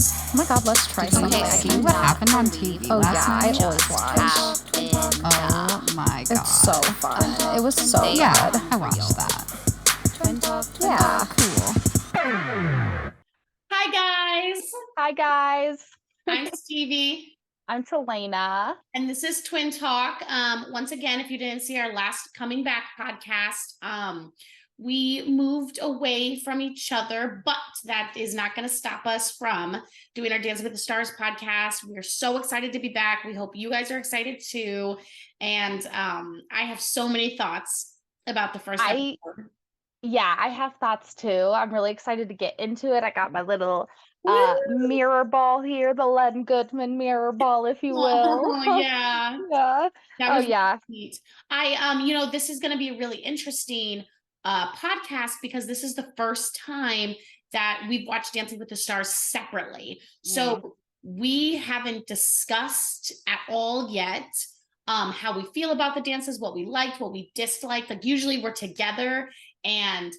Oh my god, let's try something. See what happened on TV Oh last yeah, night? I always watch. Oh my god. It's so fun. It was so Yeah, good. I watched that. Yeah. Cool. Hi guys, Hi guys. I'm Stevie, I'm Selena. and this is Twin Talk. Once again, if you didn't see our last Coming Back podcast, we moved away from each other, but that is not going to stop us from doing our Dancing with the Stars podcast. We are so excited to be back. We hope you guys are excited too. And I have so many thoughts about the first episode. Yeah, I have thoughts too. I'm really excited to get into it. I got my little Woo! mirror ball here, the Len Goodman mirror ball, if you will. Oh, yeah. Yeah. That Oh was yeah. really neat. This is going to be a really interesting podcast because this is the first time that we've watched Dancing with the Stars separately. So we haven't discussed at all yet how we feel about the dances, what we liked, what we disliked. Like usually we're together and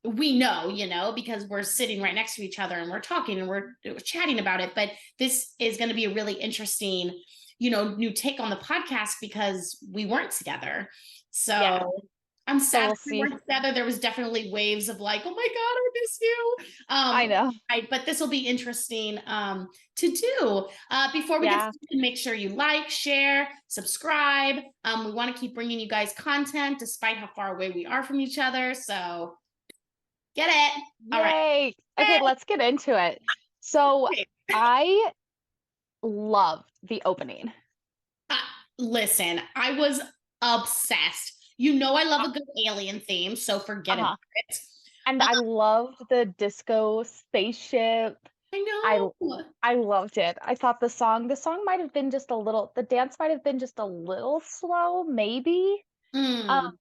we know, because we're sitting right next to each other and we're talking and we're chatting about it. But this is going to be a really interesting, new take on the podcast because we weren't together. So yeah. I'm sad we weren't together. There was definitely waves of like, oh my God, I miss you. I know. But this will be interesting to do. Before we get started, make sure you like, share, subscribe. We want to keep bringing you guys content despite how far away we are from each other. So get it. All right. Okay, let's get into it. So I loved the opening. Listen, I was obsessed. I love a good alien theme, so forget about it. And I loved the disco spaceship. I know. I loved it. I thought the song might have been just a little, the dance might have been just a little slow, maybe. But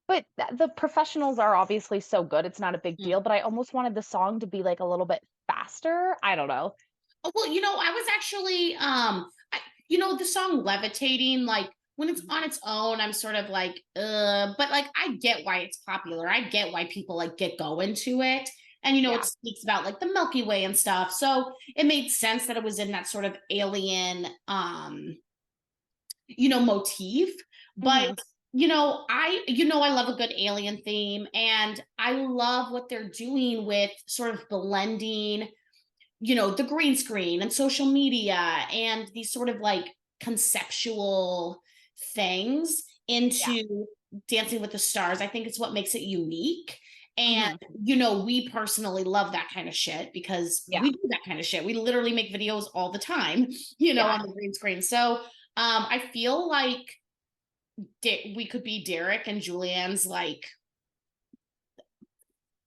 the professionals are obviously so good. It's not a big deal, but I almost wanted the song to be like a little bit faster. I don't know. Well, I was actually, the song Levitating, like when it's on its own, I'm sort of like, but like, I get why it's popular. I get why people like get going to it. And, it speaks about like the Milky Way and stuff. So it made sense that it was in that sort of alien, motif, but I love a good alien theme, and I love what they're doing with sort of blending, the green screen and social media and these sort of like conceptual things into Dancing with the Stars. I think it's what makes it unique. And, we personally love that kind of shit because we do that kind of shit. We literally make videos all the time, on the green screen. So I feel like we could be Derek and Julianne's like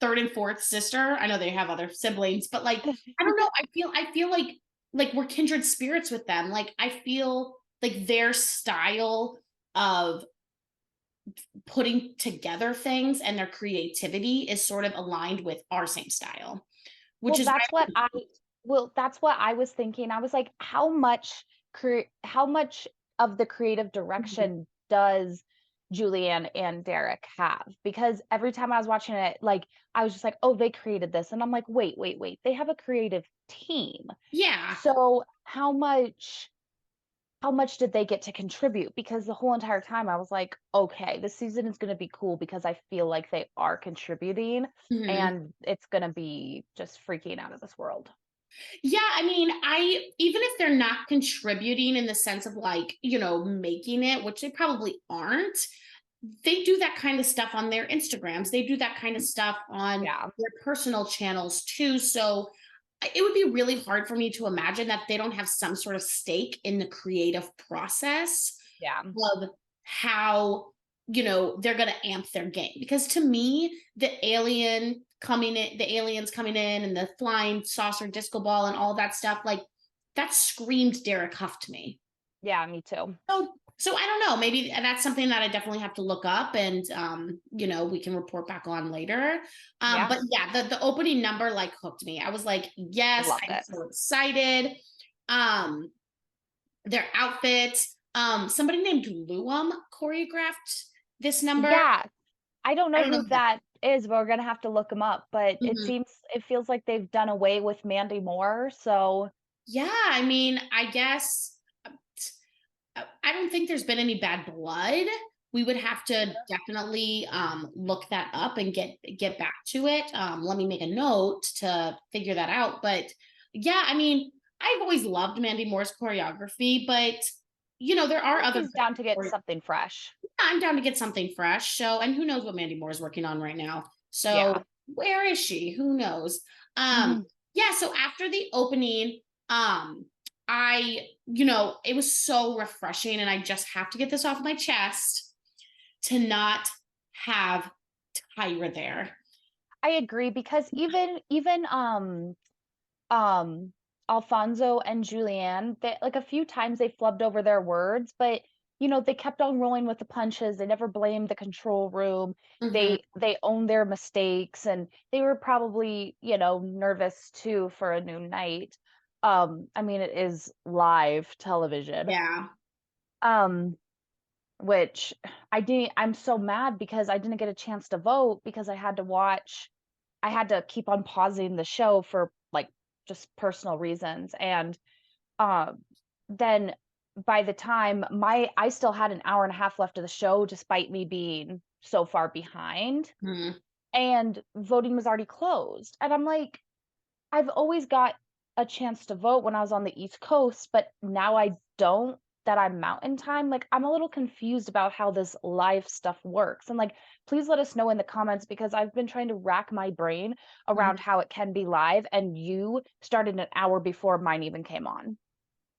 third and fourth sister. I know they have other siblings, but like, I don't know. I feel like we're kindred spirits with them. Like, I feel like their style of putting together things and their creativity is sort of aligned with our same style, which that's what I was thinking. I was like, how much of the creative direction does Julianne and Derek have? Because every time I was watching it, like, I was just like, oh, they created this. And I'm like, wait, they have a creative team. Yeah. So how much did they get to contribute? Because the whole entire time I was like, okay, this season is going to be cool because I feel like they are contributing and it's going to be just freaking out of this world. Yeah, I mean, even if they're not contributing in the sense of like, making it, which they probably aren't, they do that kind of stuff on their Instagrams. They do that kind of stuff on their personal channels too. So it would be really hard for me to imagine that they don't have some sort of stake in the creative process of how, they're going to amp their game. Because to me, the aliens coming in and the flying saucer disco ball and all that stuff, like that screamed Derek Huff to me. Yeah, me too. So I don't know, maybe that's something that I definitely have to look up and, we can report back on later. But yeah, the opening number like hooked me. I was like, yes, I'm so excited. Their outfits, somebody named Luam choreographed this number. Yeah. I don't know who that is, we're gonna have to look them up, but Mhm. it feels like they've done away with Mandy Moore, so Yeah, I mean, I guess I don't think there's been any bad blood. We would have to definitely look that up and get back to it. Let me make a note to figure that out. But yeah, I mean, I've always loved Mandy Moore's choreography, but there are other she's down to get choreo- something fresh. I'm down to get something fresh. So, and who knows what Mandy Moore is working on right now. Yeah. So, where is she? Who knows? Um, Mhm. yeah, so after the opening, it was so refreshing, and I just have to get this off my chest to not have Tyra there. I agree because even Alfonso and Julianne, they like a few times they flubbed over their words, but they kept on rolling with the punches. They never blamed the control room. Mhm. They owned their mistakes and they were probably, nervous too for a new night. I mean it is live television. Yeah. Um which I'm so mad because I didn't get a chance to vote because I had to keep on pausing the show for like just personal reasons. And um then by the time I still had an hour and a half left of the show despite me being so far behind Mhm. and voting was already closed. And I'm like, I've always got a chance to vote when I was on the East Coast, but now I don't that I'm mountain time. Like, I'm a little confused about how this live stuff works. And like, please let us know in the comments because I've been trying to rack my brain Mhm. around how it can be live, and you started an hour before mine even came on.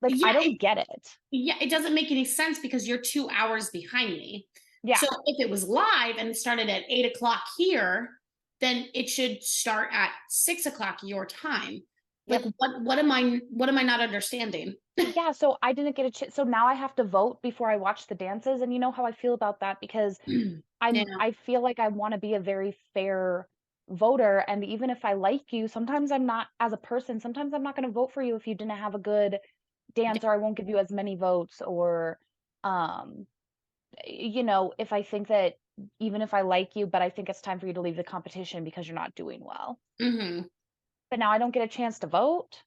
Like, Yeah, I don't get it. it doesn't make any sense because you're 2 hours behind me. Yeah. So if it was live and it started at 8 o'clock here, then it should start at 6 o'clock your time. Like, Yep. what am I not understanding? Yeah, so I didn't get a chance. So now I have to vote before I watch the dances, and you know how I feel about that because Yeah. I feel like I wanna be a very fair voter, and even if I like you, sometimes I'm not as a person, sometimes I'm not gonna vote for you if you didn't have a good dance, or I won't give you as many votes, or, um, if I think that even if I like you, but I think it's time for you to leave the competition because you're not doing well. Hmm. But now I don't get a chance to vote?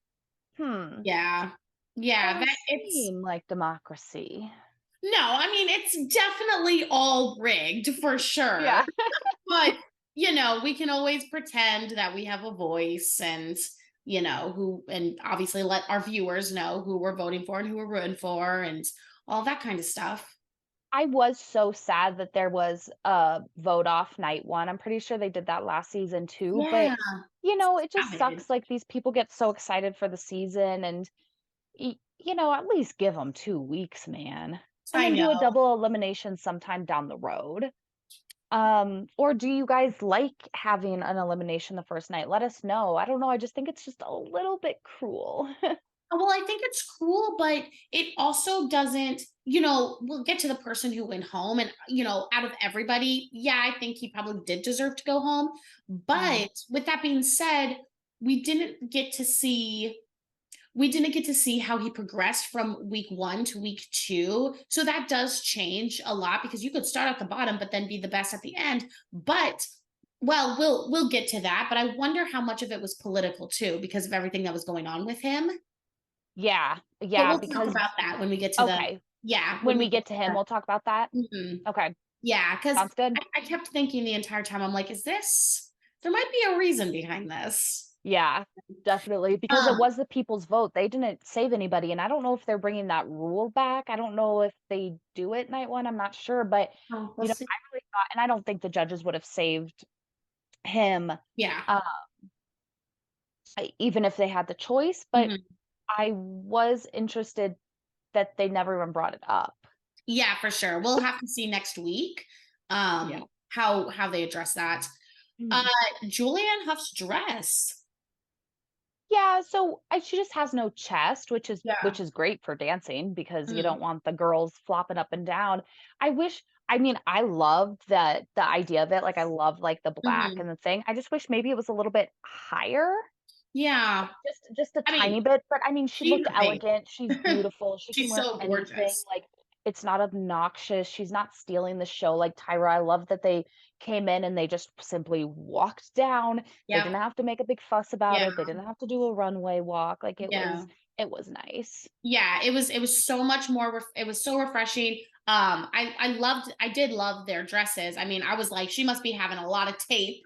Hmm, Yeah. Yeah. doesn't That it's seem like democracy. No, I mean, it's definitely all rigged for sure. Yeah. But, we can always pretend that we have a voice and, and obviously let our viewers know who we're voting for and who we're rooting for and all that kind of stuff. I was so sad that there was a vote off night 1. I'm pretty sure they did that last season too, but, Yeah. it just Savage. sucks, like, these people get so excited for the season and, at least give them 2 weeks, man, and I then do a know. double elimination sometime down the road. Or do you guys like having an elimination the first night? Let us know. I don't know, I just think it's just a little bit cruel. Well, I think it's cool, but it also doesn't, we'll get to the person who went home. And, out of everybody, yeah, I think he probably did deserve to go home. Mhm. But with that being said, we didn't get to see. We didn't get to see how he progressed from week 1 to week 2. So that does change a lot because you could start at the bottom, but then be the best at the end. But well, we'll get to that. But I wonder how much of it was political too, because of everything that was going on with him. Yeah, But yeah, we'll talk because about that when we get to the okay, yeah, when when we we get get to to him, we'll talk about that? the Okay, yeah, because sounds good. I kept thinking the entire time, I'm like, is this there might be a reason behind this. Yeah, definitely, because it Um, was the people's vote. They didn't save anybody, and I don't know if they're bringing that rule back. I don't know if they do it night 1, I'm not sure, but, oh, we'll see. I really thought and I don't think the judges would have saved him, Yeah. uh, even if they had the choice, but Mhm. I was interested that they never even brought it up. Yeah, for sure. We'll have to see next week, Yeah. how they address that. Uh, Mhm. Julianne Hough's dress. Yeah, so, she just has no chest, Yeah. which is great for dancing because you Mm, don't want the girls flopping up and down. I mean, I loved the idea of it, like, I love, like, the black mhm. and the thing. I just wish maybe it was a little bit higher, Yeah. just a I mean, tiny bit, but, I mean, she she looked her babe. elegant, she's beautiful, she can She's wear so anything, gorgeous. like, it's not obnoxious, she's not stealing the show like Tyra. I love that they came in and they just simply walked down. They Yep. didn't have to make a big fuss about Yeah. it. They didn't have to do a runway walk. Like Yeah. it was nice. Yeah, it was so much more it was so refreshing. I did love their dresses. I mean, I was like, she must be having a lot of tape,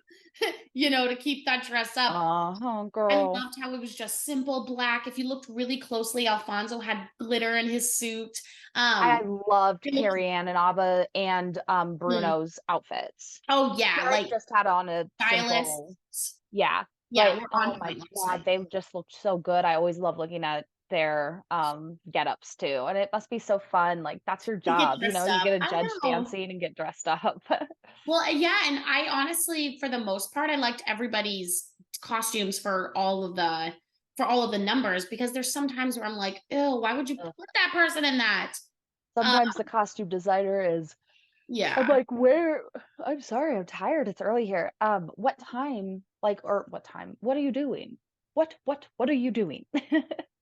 to keep that dress up. Oh, I girl. loved how it was just simple black. If you looked really closely, Alfonso had glitter in his suit. I Um, loved it looked Carrie Ann and Abba and mm, Bruno's outfits. oh yeah, Derek like just had on a simple, stylists. yeah, Yeah, but we're oh on my point, looks god, like. they just looked so good. I always love looking at their get-ups too. And it must be so fun. Like that's your To get job, dressed you up. get to I judge know. dancing and get dressed up. Well, yeah, and I honestly, for the most part, I liked everybody's costumes for all of the numbers because there's sometimes where I'm like, ew, why would you Ugh. put that person in that? Uh, Sometimes the costume designer is I'm yeah. like, "Where I'm sorry, I'm tired, it's early here. What time? Like or what time? What are you doing? What are you doing?"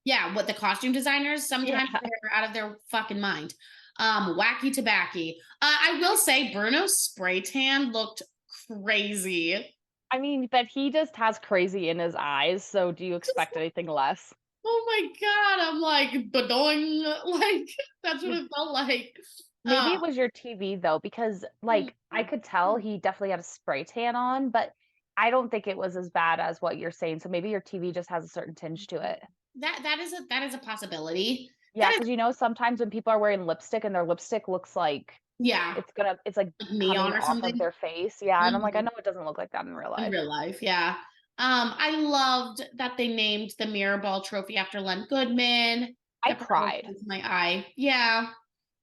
Yeah, what the costume designers sometimes Yeah. they're out of their fucking mind. Wacky tobacco. I will say Bruno's spray tan looked crazy. I mean, but he just has crazy in his eyes, so do you expect anything less? Oh my god, I'm like doing like that's what Mm. it felt like. Maybe it was your TV though, because, Mm, like, I could tell he definitely had a spray tan on, but I don't think it was as bad as what you're saying, so maybe your TV just has a certain tinge to it. that is a possibility. Yeah, That is because sometimes when people are wearing lipstick and their lipstick looks like yeah, it's, like, like neon coming or off of something. their face, yeah, and I'm like, "I Mhm. know it doesn't look like that in real In life." real life, yeah. I loved that they named the mirror ball trophy after Len Goodman. I That brought a cried. tear to my eye. Yeah.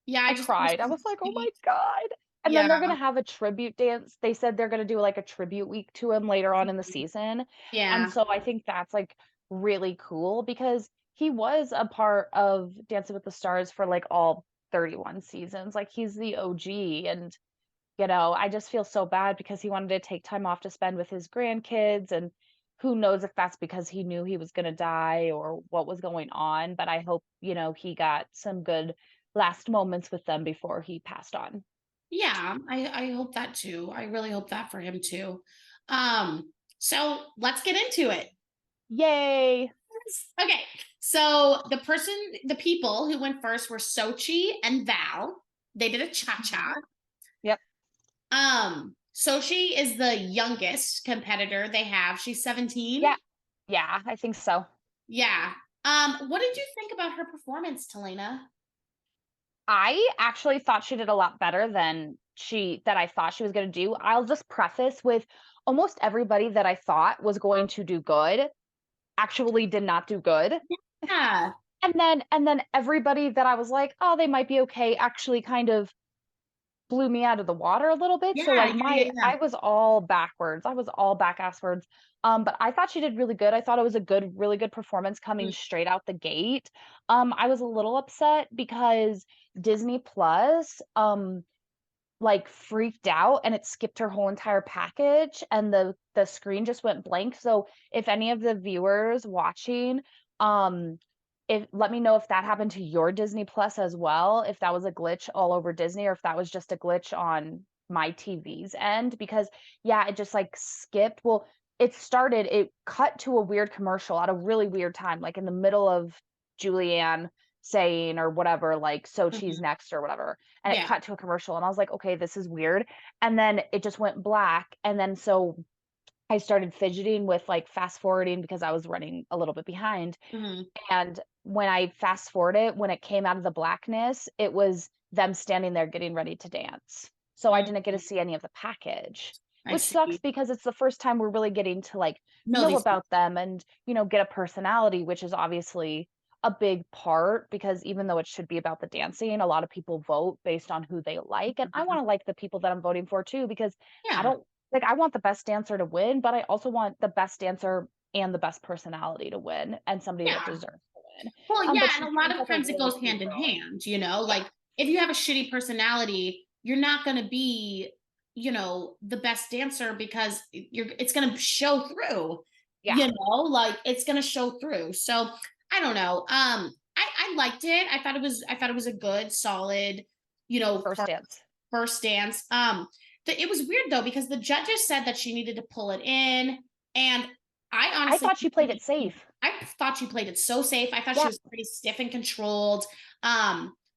Yeah, I I just thought it was cried. I so was like, "Oh my sweet. god." And then Yeah. they're gonna have a tribute dance. They said they're gonna do, like, a tribute week to him later on in the Mhm. season, and Yeah. so I think that's, like, really cool because he was a part of Dancing with the Stars for, like, all 31 seasons, like, he's the OG, and, I just feel so bad because he wanted to take time off to spend with his grandkids, and who knows if that's because he knew he was gonna die or what was going on, but I hope, he got some good last moments with them before he passed on. Yeah, I hope that too. I really hope that for him too. So let's get into it. Yay! Okay. So the people who went first were Sochi and Val. They did a cha-cha. Mhm. Yep. Sochi is the youngest competitor they have. She's 17. Yeah. Yeah, I think so. Yeah. What did you think about her performance, Talena? I actually thought she did a lot better than I thought she was gonna do. I'll just preface with almost everybody that I thought was going to do good actually did not do good. Yeah. And then everybody that I was like, "Oh, they might be okay," actually kind of blew me out of the water a little bit. Yeah, So, like, yeah, yeah, yeah. I was all backwards. I was all back asswards. But I thought she did really good. I thought it was a really good performance coming Mm, straight out the gate. I was a little upset because Disney Plus, like, freaked out and it skipped her whole entire package and the screen just went blank. So if any of the viewers watching, um, if let me know if that happened to your Disney Plus as well, if that was a glitch all over Disney or if that was just a glitch on my TV's end because yeah, it just like skipped. Well, it cut to a weird commercial at a really weird time, like in the middle of Julianne saying or whatever, like, "So she's mhm. next," or whatever and it Yeah. cut to a commercial and I was like, "Okay, this is weird." And then it just went black and then so I started fidgeting with like fast forwarding because I was running a little bit behind. Mhm. And when I fast forwarded, when it came out of the blackness, it was them standing there getting ready to dance. So I didn't get to Mhm. see any of the package, I which sucks see. because it's the first time we're really getting to like No, know these about them and, get a personality, which is obviously a big part because even though it should be about the dancing, a lot of people vote based on who they like. And I want to like the people that I'm voting for too, because I yeah. don't like, I want the best dancer to win, but I also want the best dancer and the best personality to win and somebody that Yeah. deserves to win. Well, yeah, But and she a lot seems of like a times it really goes sweet hand in girl. hand, Yeah. like if you have a shitty personality, you're not going to be, the best dancer because it's going to show through, Yeah. like it's going to show through. So, I don't know. I liked it. I thought it was a good, solid, First dance. first dance. it was weird though, because the judges said that she needed to pull it in. And I I honestly, thought she played it safe. I thought she played it so safe. I thought she Yeah, was pretty stiff and controlled.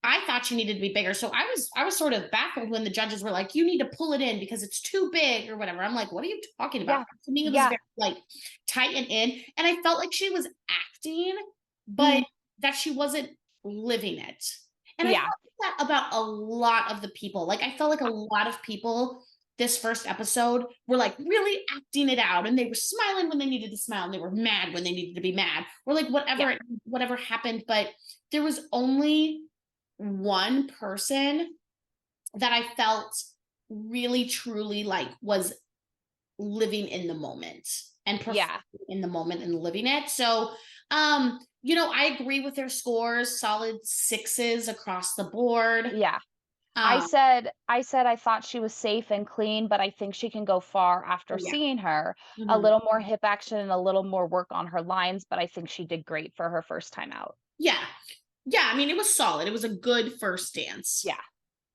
I thought she needed to be bigger. So I was sort of baffled when the judges were like, you need to pull it in because it's too big or whatever. I'm like, what are you talking about? yeah, To me, it was yeah. very like tight and in. And I felt like she was acting, but Mhm. that she wasn't living it. And I felt Yeah, that about a lot of the people. Like I felt like a lot of people this first episode were like really acting it out, and they were smiling when they needed to smile and they were mad when they needed to be mad, or like yeah, whatever happened. But there was only one person that I felt really truly like was living in the moment and yeah, in the moment and living it. So I agree with their scores, solid sixes across the board. yeah. um I said I thought she was safe and clean, but I think she can go far oh after yeah. seeing her. A Mhm. little more hip action and a little more work on her lines, but I think she did great for her first time out. Yeah. Yeah, I mean, it was solid. It was a good first dance. Yeah.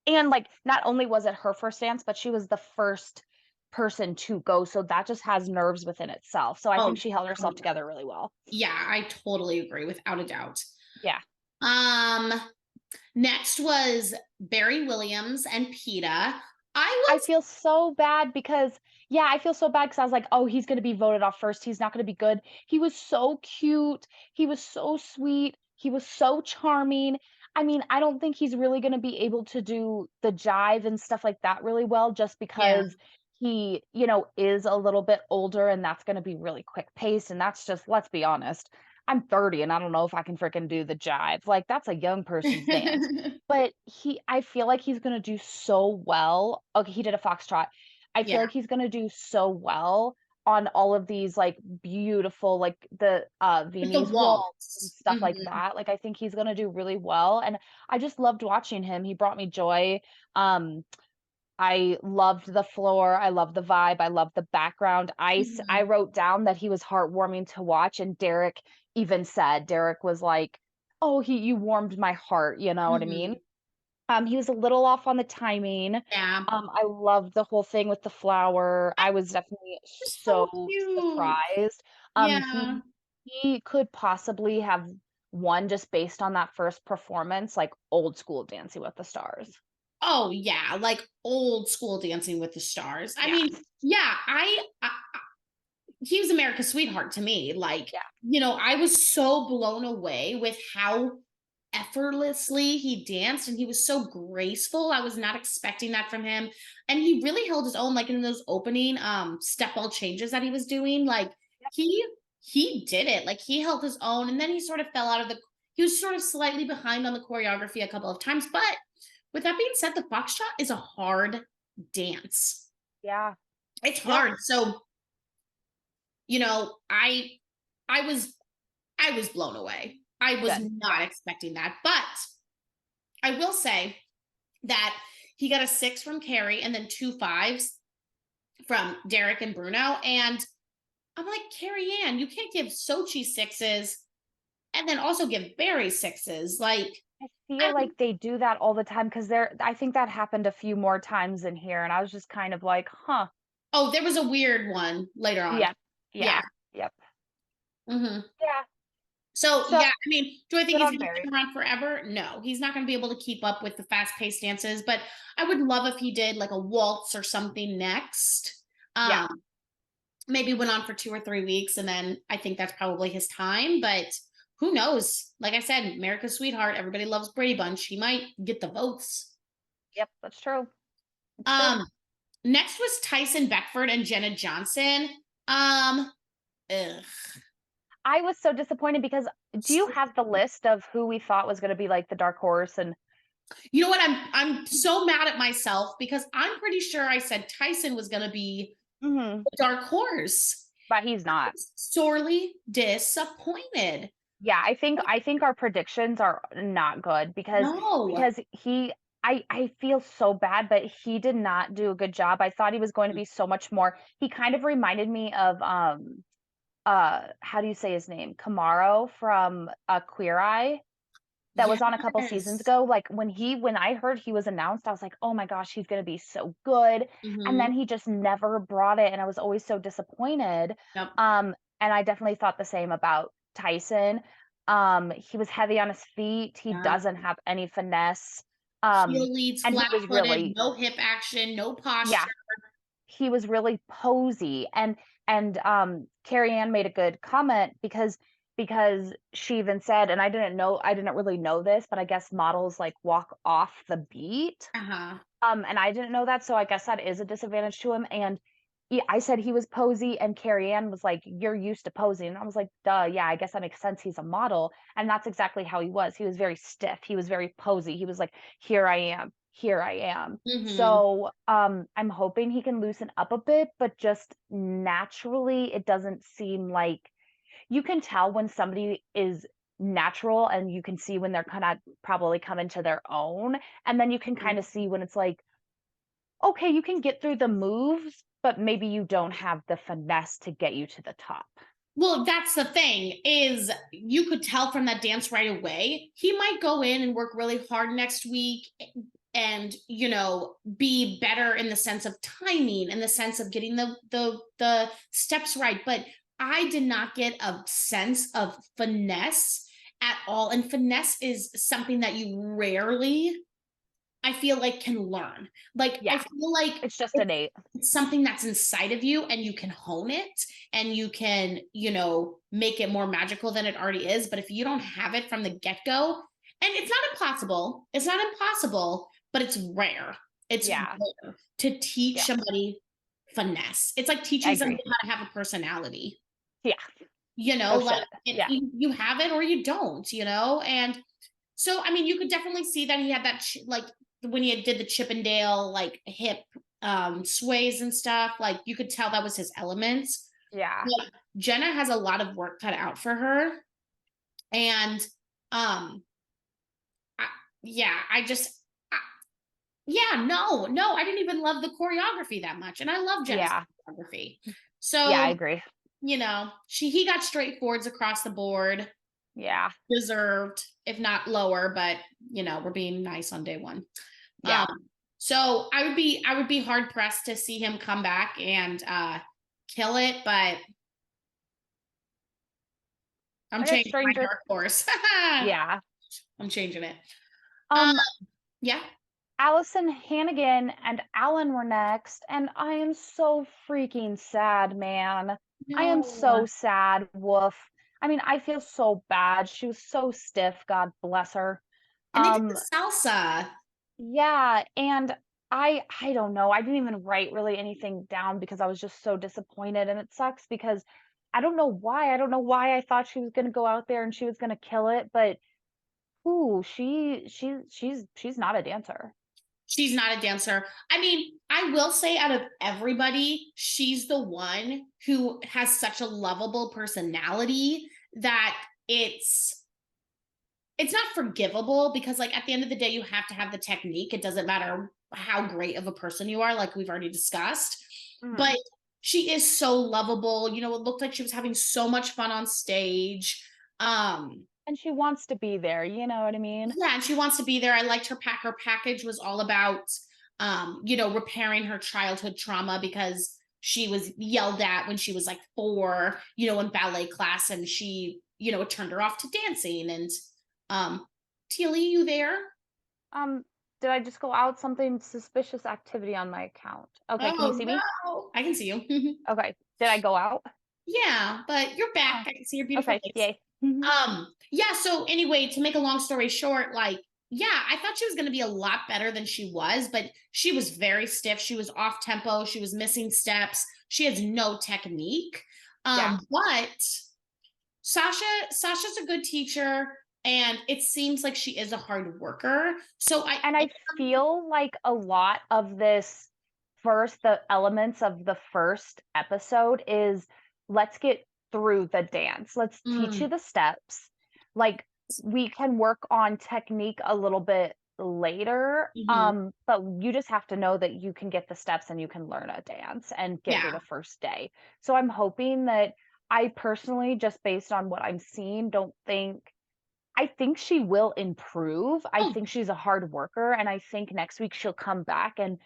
And, like, not only was it her first dance, but she was the first person to go, so that just has nerves within itself. So I think Oh, she held herself totally. together really well. Yeah, I totally agree without a doubt. Yeah. Um, Next was Barry Williams and PETA. I I was feel so bad because yeah, I feel so bad because I was like, "Oh, he's gonna be voted off first. He's not gonna be good." He was so cute. He was so sweet. He was so charming. I mean, I don't think he's really gonna be able to do the jive and stuff like that really well just yeah. because he, you know, is a little bit older and that's gonna be really quick paced, and that's just let's be honest. I'm 30 and I don't know if I can freaking do the jive. Like, that's a young person's dance. But I feel like he's gonna do so well. Okay, he did a foxtrot. I Yeah. feel like he's gonna do so well on all of these, like, beautiful, like, the, Like the Viennese waltz and waltz. stuff like Mhm. that. Like, I think he's gonna do really well, and I just loved watching him. He brought me joy. Um, I loved the floor. I loved the vibe. I loved the background. I Mhm. wrote down that he was heartwarming to watch, and Derek was like, "Oh, he you warmed my heart," you know what I mean? Mhm. He was a little off on the timing. Yeah. I loved the whole thing with the flower. I was definitely Just so so cute. surprised. Yeah. He could possibly have won just based on that first performance, like old school Dancing with the Stars. Oh yeah, like old school Dancing with the Stars. I Yeah, mean, yeah, he was America's sweetheart to me. Like, yeah, I was so blown away with how effortlessly he danced, and he was so graceful. I was not expecting that from him. And he really held his own, like in those opening step ball changes that he was doing. Like he he did it. Like he held his own, and then he sort of fell out of the he was sort of slightly behind on the choreography a couple of times. But with that being said, the foxtrot is a hard dance. yeah, It's yeah, hard. So, you know, I I was I was blown away. I was good. not expecting that. But I will say that he got a 6 from Carrie and then 2 fives from Derek and Bruno. And I'm like, Carrie Ann, you can't give Sochi sixes and then also give Barry sixes. Like, I feel I like they do that all the time because I think that happened a few more times in here, and I was just kind of like, "Huh." oh, there was a weird one later on. Yep. Yeah. Yeah. Yep. Hmm. Yeah. So, So, yeah, I mean, do I think good he's on going to Barry. stick around forever? No, he's not going to be able to keep up with the fast paced dances, but I would love if he did like a waltz or something next. Yeah. Um, Maybe went on for 2 or 3 weeks, and then I think that's probably his time, but who knows? Like I said, America's sweetheart, everybody loves Brady Bunch. He might get the votes. Yep, that's true. It's true. Um, Next was Tyson Beckford and Jenna Johnson. Um, ugh. I was so disappointed because do you have the list of who we thought was gonna be, like, the dark horse and You know what? I'm so mad at myself because I'm pretty sure I said Tyson was going to be mhm, the dark horse. but he's not. Sorely disappointed. Yeah, I think our predictions are not good No. because I feel so bad, but he did not do a good job. I thought he was going to be so much more he kind of reminded me of, how do you say his name? Camaro from, Queer Eye. that was on a couple seasons Yes. ago. Like when I heard he was announced, I was like, "Oh my gosh, he's gonna be so good." And Mhm. then he just never brought it, and I was always so disappointed. Yep. And I definitely thought the same about Tyson. He was heavy on his feet. He Yeah. doesn't have any finesse. Heel leads, And he was flat-footed, really, no hip action, no yeah, posture. he was really posy. And Carrie Ann made a good comment because she even said, and I didn't really know this, but I guess models like walk off the beat. Uh-huh. And I didn't know that, so I guess that is a disadvantage to him. And I said he was posy, and Carrie Ann was like, "You're used to posing." And I was like, "Duh, yeah, I guess that makes sense. He's a model." And that's exactly how he was. He was very stiff. He was very posy. He was like, "Here I am. Here I am." Mhm. So, I'm hoping he can loosen up a bit, but just naturally, it doesn't seem like you can tell when somebody is natural, and you can see when they're kind of probably coming to their own. And then you can kind of see when it's like, okay, you can get through the moves, but maybe you don't have the finesse to get you to the top. Well, that's the thing is you could tell from that dance right away. He might go in and work really hard next week and, be better in the sense of timing, in the sense of getting the steps right, but I did not get a sense of finesse at all. And finesse is something that you rarely, I feel like, can learn. Like I Yeah, feel like it's just it's innate. it's something that's inside of you and you can hone it and you can, make it more magical than it already is. But if you don't have it from the get-go, and it's not impossible, but it's rare. It's Yeah, rare to teach yeah, somebody finesse. It's like I teaching agree. somebody how to have a personality. Yeah, no Like shit. Yeah, you have it or you don't, and so, I mean, you could definitely see that he had that like when he did the Chippendale like hip sways and stuff. Like you could tell that was his elements. yeah. But Jenna has a lot of work cut out for her, and um, I, yeah, I, yeah, no, I didn't even love the choreography that much, and I love Jenna's Yeah, choreography. yeah, I So agree. he got straight forwards across the board, Yeah, deserved, if not lower, but we're being nice on day one. Um, yeah. so I would be hard pressed to see him come back and kill it, but I'm I got changing my Stranger. dark horse. Yeah. I'm changing it. Um, Um, yeah. Allison Hannigan and Alan were next, and I am so freaking sad, man. I am No. so sad. Woof. I mean, I feel so bad. She was so stiff. God bless her. And they did Um, the salsa. yeah, and I don't know. I didn't even write really anything down because I was just so disappointed, and it sucks because I don't know why. I don't know why I thought she was gonna go out there and she was gonna kill it, but ooh, she's not a dancer. She's not a dancer. I mean, I will say out of everybody, she's the one who has such a lovable personality that it's not forgivable because like at the end of the day you have to have the technique. It doesn't matter how great of a person you are, like we've already discussed, Mhm. but she is so lovable. It looked like she was having so much fun on stage. um And she wants to be there, you know what I mean? yeah, and she wants to be there. I liked her package was all about repairing her childhood trauma because she was yelled at when she was like 4, in ballet class, and she, it turned her off to dancing. And Teely, you there? Um, did I just go out? Something suspicious activity on my account. Okay, can you Oh see me? no, I can see you. Okay. Did I go out? Yeah, but you're back. Oh, I can see your beautiful okay. face. Yay. Mhm. Yeah, so anyway, to make a long story short, like, yeah, I thought she was going to be a lot better than she was, but she was very stiff. She was off tempo. She was missing steps. She has no technique. Yeah. But Sasha's a good teacher, and it seems like she is a hard worker. So I And I feel like a lot of the elements of the first episode is let's get through the dance. Let's teach mm, you the steps. Like we can work on technique a little bit later. mhm. But you just have to know that you can get the steps and you can learn a dance and get through Yeah. the first day. So I'm hoping that I personally, just based on what I'm seeing, don't think I think she will improve. I Oh, think she's a hard worker, and I think next week she'll come back and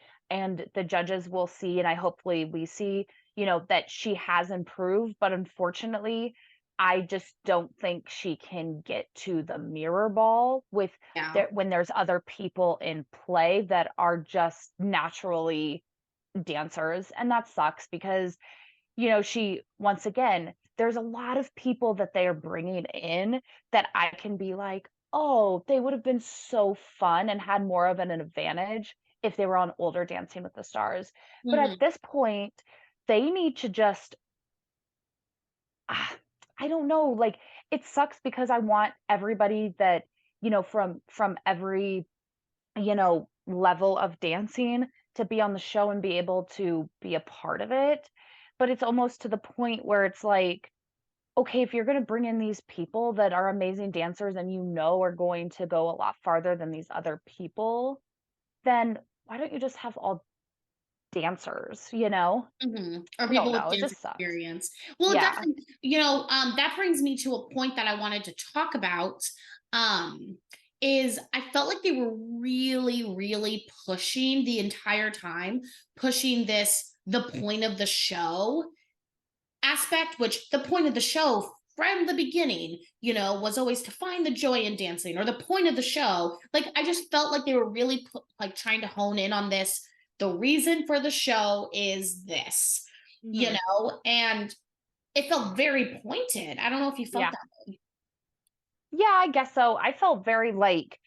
the judges will see, and I hopefully we see, that she has improved, but unfortunately, I just don't think she can get to the mirror ball with yeah. there when there's other people in play that are just naturally dancers, and that sucks because she once again, there's a lot of people that they are bringing in that I can be like, "Oh, they would have been so fun and had more of an advantage if they were on older Dancing with the Stars." But Mhm. at this point, they need to just ah, I don't know, like, it sucks because I want everybody that, from every level of dancing to be on the show and be able to be a part of it. But it's almost to the point where it's like, okay, if you're going to bring in these people that are amazing dancers and are going to go a lot farther than these other people, then why don't you just have all dancers, Mhm. Or I don't people with know. It dance just sucks. experience. Well, Yeah. definitely, that brings me to a point that I wanted to talk about. Um, is I felt like they were really, really pushing the entire time, pushing the point of the show aspect, which the point of the show from the beginning, was always to find the joy in dancing, or the point of the show. Like, I just felt like they were really like trying to hone in on this. The reason for the show is this, Hmm. and it felt very pointed. I don't know if you felt Yeah. that way. Yeah, I guess so. I felt very like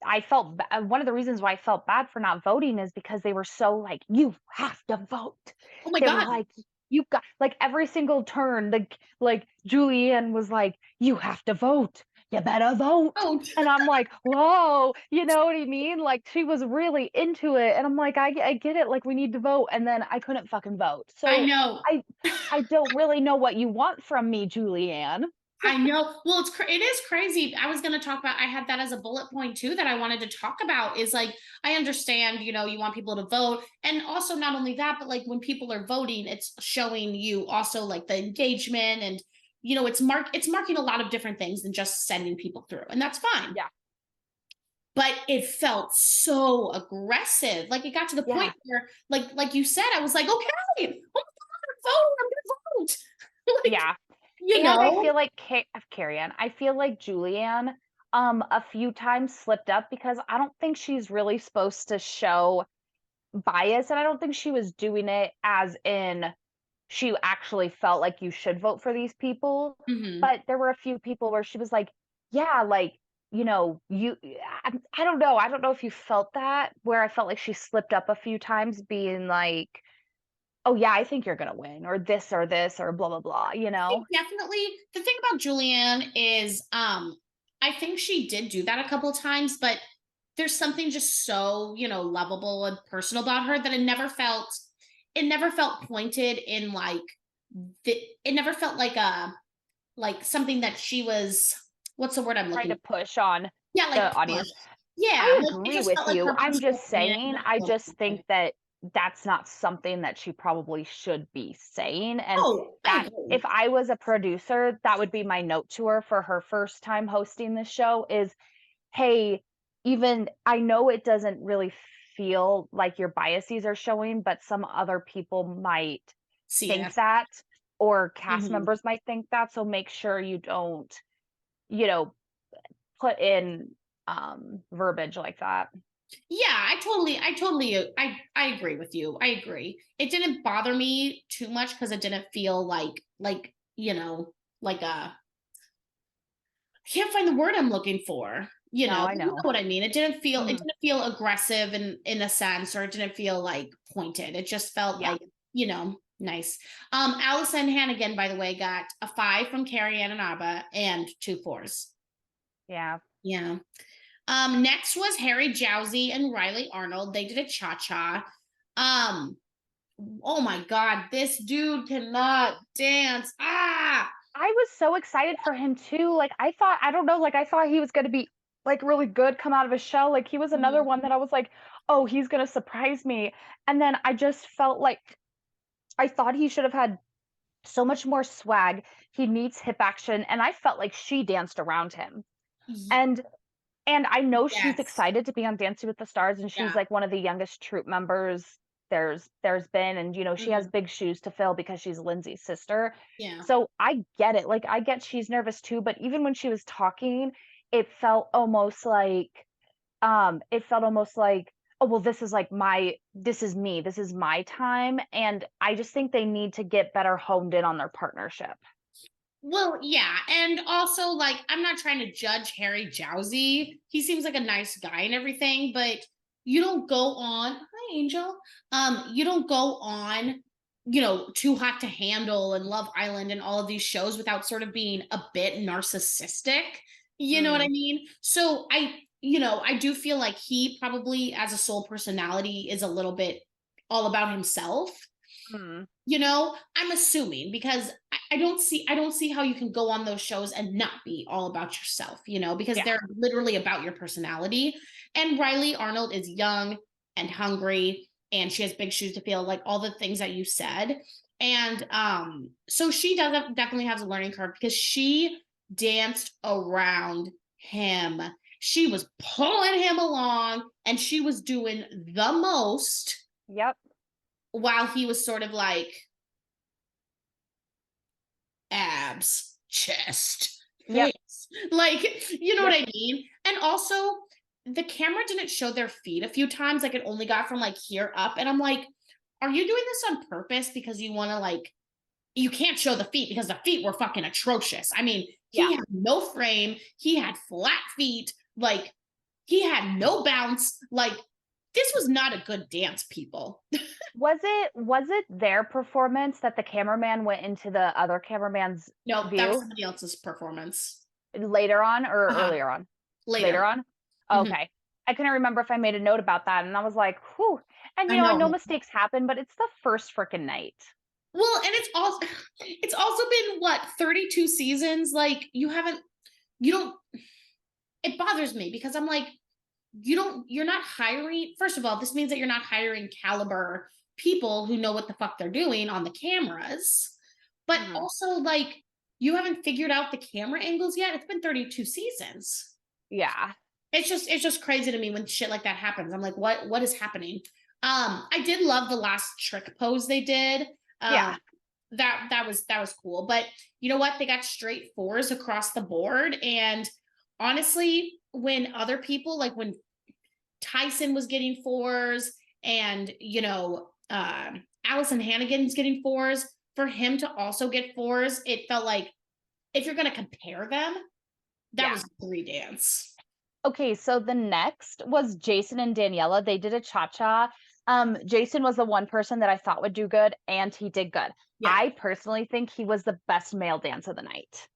I felt one of the reasons why I felt bad for not voting is because they were so like, "You have to vote." Oh my They were God. like, "You got," like every single turn, like Julianne was like, "You have to vote. You better vote." Oh, And I'm like, "Whoa," you know what I mean? Like she was really into it, and I'm like, I get it. Like we need to vote, and then I couldn't fucking vote. I So know. I I don't really know what you want from me, Julianne. I know. Well, it is crazy. I was going to talk about. I had that as a bullet point too that I wanted to talk about. Is like, I understand. You want people to vote, and also not only that, but like when people are voting, it's showing you also like the engagement, and it's marking a lot of different things than just sending people through, and that's fine. Yeah, But it felt so aggressive. Like it got to the yeah. point where, like you said, I was like, okay, oh my God, vote, I'm gonna vote. Like, Yeah, you and I know. feel like Carrie Ann, I feel like Julianne, a few times slipped up because I don't think she's really supposed to show bias, and I don't think she was doing it as in she actually felt like you should vote for these people, Mhm. but there were a few people where she was like, "Yeah, like, you." I don't know if you felt that, where I felt like she slipped up a few times being like, "Oh yeah, I think you're gonna win," or this, or blah blah blah, you know? Think definitely the thing about Julianne is I think she did do that a couple of times, but there's something just so, lovable and personal about her that it never felt pointed in like it never felt like a like something that she was what's the word I'm Trying to looking for? push on Yeah, like the push. audience. Yeah, I like it agree just with felt like you. her I'm personal just brand. saying, I just think that that's not something that she probably should be saying, and Oh, I that agree. if I was a producer, that would be my note to her for her first time hosting this show is, "Hey, even I know it doesn't really feel like your biases are showing, but some other people might See think it. that, or cast Mhm. members might think that, so make sure you don't, you know, put in, verbiage like that." Yeah, I agree with you. I agree. It didn't bother me too much because it didn't feel like a I can't find the word I'm looking for. No, I You know know. what I mean. It Mhm. didn't feel aggressive in a sense, or it didn't feel like pointed. It just felt Yeah. like, nice. Allison Hannigan, by the way, got a 5 from Carrie Ann and Abba and 2 4s. Yeah. Yeah. Next was Harry Jowsey and Riley Arnold. They did a cha-cha. Um, oh my God, this dude cannot dance. Ah, I was so excited for him too. Like I don't know, like I thought he was gonna be like really good, come out of his shell. Like he was another mhm. one that I was like, oh, he's gonna surprise me. And then I just felt like I thought he should have had so much more swag. He needs hip action. And I felt like she danced around him. Ye- And I know she's Yes. excited to be on Dancing with the Stars, and she's, Yeah. like, one of the youngest troupe members there's been, and, she has Mhm. big shoes to fill because she's Lindsay's sister. Yeah. So, I get it, like, I get she's nervous too, but even when she was talking, it felt almost like, "Oh, well, this is, like, this is me, this is my time," and I just think they need to get better honed in on their partnership. Well, yeah, and also like I'm not trying to judge Harry Jowsey. He seems like a nice guy and everything, but you don't go on, hi Angel. You don't go on, Too Hot to Handle and Love Island and all of these shows without sort of being a bit narcissistic. You know what I Mm, mean? So I do feel like he probably as a sole personality is a little bit all about himself. mm, I'm assuming because I don't see how you can go on those shows and not be all about yourself, because yeah, they're literally about your personality. And Riley Arnold is young and hungry and she has big shoes to fill, like all the things that you said. And so she definitely has a learning curve because she danced around him. She was pulling him along and she was doing the most yep, while he was sort of like abs, chest, yep, face. Like, you know what yep. I mean? And also, the camera didn't show their feet a few times. Like, it only got from like here up. And I'm like, are you doing this on purpose because you want to like, you can't show the feet because the feet were fucking atrocious. I mean, Yeah. he had no frame, he had flat feet, like, he had no bounce. Like, this was not a good dance, people. Was it their performance that the cameraman went into the other cameraman's No, that was view somebody else's performance. later on or Uh-huh. earlier on? Later. Later on? Mhm. Okay. I couldn't remember if I made a note about that, and I was like, "Whew." And, I I know. know mistakes happen, but it's the first frickin' night. Well, and it's also been what, 32 seasons? Like you don't it bothers me because I'm like, you're not hiring. First of all, this means that you're not hiring caliber people who know what the fuck they're doing on the cameras. But Mhm. also like you haven't figured out the camera angles yet. It's been 32 seasons. Yeah. It's just crazy to me when shit like that happens. I'm like, what is happening? I did love the last trick pose they did. Yeah. That was cool. But you know what? They got straight fours across the board. And honestly, when other people like when Tyson was getting fours and Allison Hannigan's getting fours, for him to also get fours, it felt like if you're gonna compare them, that Yeah. was a three dance. Okay, so the next was Jason and Daniela. They did a cha-cha. Jason was the one person that I thought would do good, and he did good. Yeah. I personally think he was the best male dance of the night.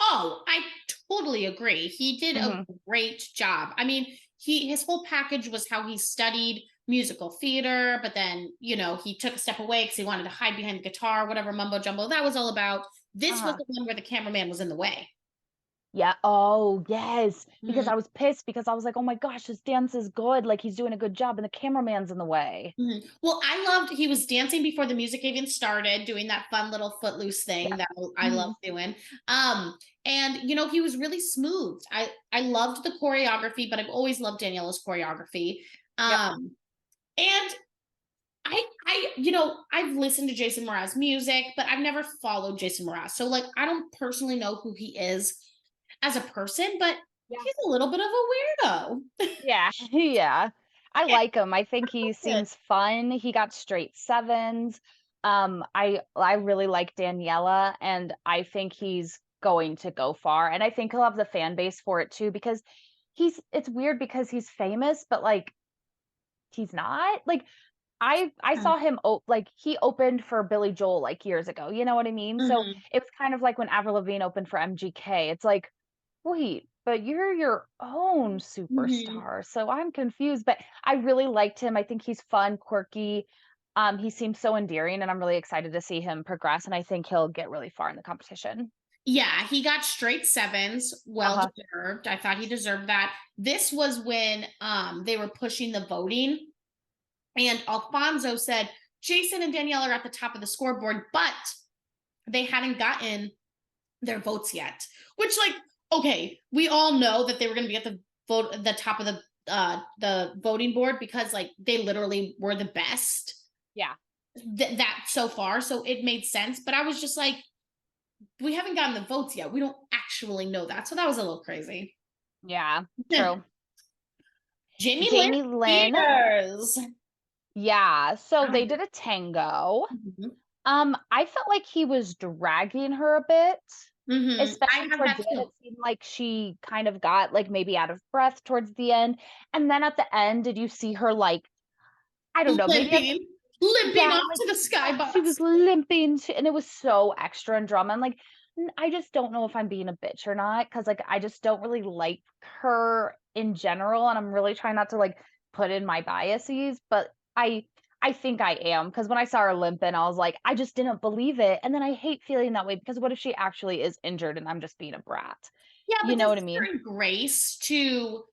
Oh, I totally agree. He did a Mhm. great job. I mean, his whole package was how he studied musical theater, but then, he took a step away because he wanted to hide behind the guitar, whatever mumbo jumbo that was all about. This was Uh-huh. the one where the cameraman was in the way. Yeah. Oh, yes. Because Mhm. I was pissed because I was like, "Oh my gosh, his dance is good. Like he's doing a good job and the cameraman's in the way." Mhm. Well, I loved he was dancing before the music even started, doing that fun little footloose thing Yeah. that I love Mhm. doing. And he was really smooth. I loved the choreography, but I've always loved Daniela's choreography. Yep. And I've listened to Jason Mraz music, but I've never followed Jason Mraz. So like I don't personally know who he is as a person, but Yeah. he's a little bit of a weirdo. Yeah. Yeah. I Yeah, like him. I think he good. seems fun. He got straight sevens. I really like Daniela, and I think he's going to go far. And I think he'll have the fan base for it too because it's weird because he's famous, but like he's not. Like I saw him like he opened for Billy Joel like years ago. You know what I mean? So Mhm. it was kind of like when Avril Lavigne opened for MGK. It's like, wait, but you're your own Mhm. superstar. So I'm confused, but I really liked him. I think he's fun, quirky. He seems so endearing, and I'm really excited to see him progress. And I think he'll get really far in the competition. Yeah, he got straight sevens, Uh well huh. deserved. I thought he deserved that. This was when they were pushing the voting, and Alfonso said Jason and Danielle are at the top of the scoreboard, but they hadn't gotten their votes yet. Which, like, okay, we all know that they were going to be at the top of the voting board because like they literally were the best Yeah. that so far, so it made sense. But I was just like, we haven't gotten the votes yet. We don't actually know that, so that was a little crazy. Yeah. True. Jamie Lynn Jamie Lynn. Spears. Yeah. So they did a tango. Mhm. I felt like he was dragging her a bit, I especially have towards that the end. too. It seemed like she kind of got like maybe out of breath towards the end. And then at the end, did you see her like, I don't know, maybe at the, Limping yeah, off like to the she was skybox. limping and it was so extra and drama. And like, I just don't know if I'm being a bitch or not because like I just don't really like her in general. And I'm really trying not to like put in my biases, but I think I am because when I saw her limping, I was like, I just didn't believe it. And then I hate feeling that way because what if she actually is injured and I'm just being a brat? Yeah, You but know there's what I a mean? certain grace to,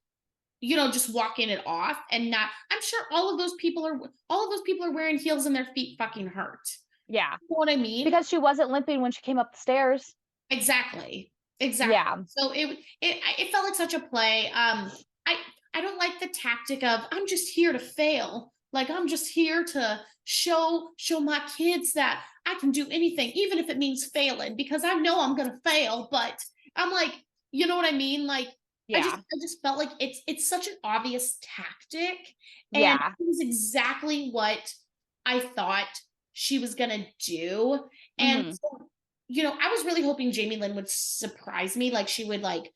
you know, just walking it off and not. I'm sure all of those people are wearing heels and their feet fucking hurt. Yeah. You know what I mean? Because she wasn't limping when she came up the stairs. Exactly. Exactly. Yeah. So it felt like such a play. I I don't like the tactic of I'm just here to fail. Like I'm just here to show my kids that I can do anything, even if it means failing, because I know I'm gonna fail. But I'm like, you know what I mean? Like Yeah. I just felt like it's such an obvious tactic, and Yeah. it was exactly what I thought she was gonna do. And Hmm. so, you know, I was really hoping Jamie Lynn would surprise me. Like she would like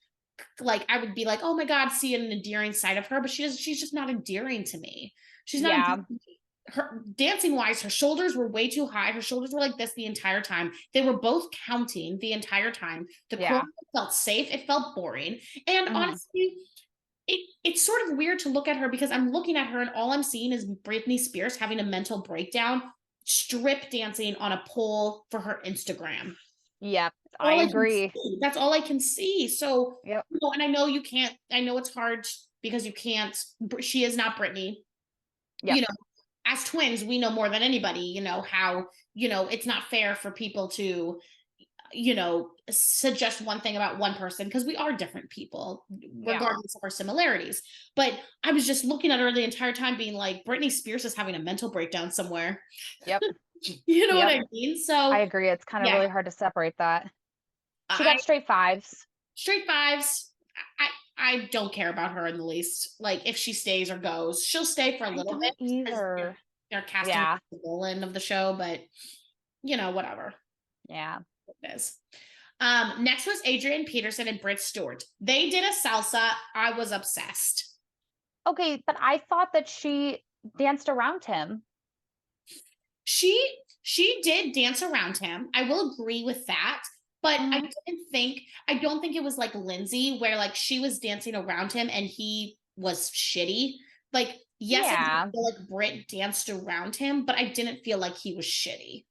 I would be like, oh my God, see an endearing side of her, but she's just not endearing to me. She's not Yeah. endearing to me. Her dancing wise, her shoulders were way too high. Her shoulders were like this the entire time. They were both counting the entire time. The choreography Yeah. felt safe. It felt boring. And Mhm. honestly, it's sort of weird to look at her because I'm looking at her and all I'm seeing is Britney Spears having a mental breakdown, strip dancing on a pole for her Instagram. Yep, I All I can agree. see. That's all I can see. So, Yep, you know, and I know you can't, I know it's hard because you can't, she is not Britney. You yep, know, as twins, we know more than anybody, you know, how, you know, it's not fair for people to, you know, suggest one thing about one person because we are different people, yeah, regardless of our similarities. But I was just looking at her the entire time, being like, Britney Spears is having a mental breakdown somewhere. yep, You know what yep. I mean? I So, agree, it's kinda yeah, really hard to separate that. She I got straight fives. straight fives. I don't care about her in the least. Like if she stays or goes, she'll stay for a I little bit don't because either. they're casting Yeah, the villain of the show, but you know, whatever yeah. it is. Next was Adrian Peterson and Britt Stewart. They did a salsa. I was obsessed. Okay, but I thought that she danced around him. She she did dance around him. I will agree with that. But Mhm. I don't think it was like Lindsay where like she was dancing around him and he was shitty. Like, yes, I did Yeah. feel like Britt danced around him, but I didn't feel like he was shitty.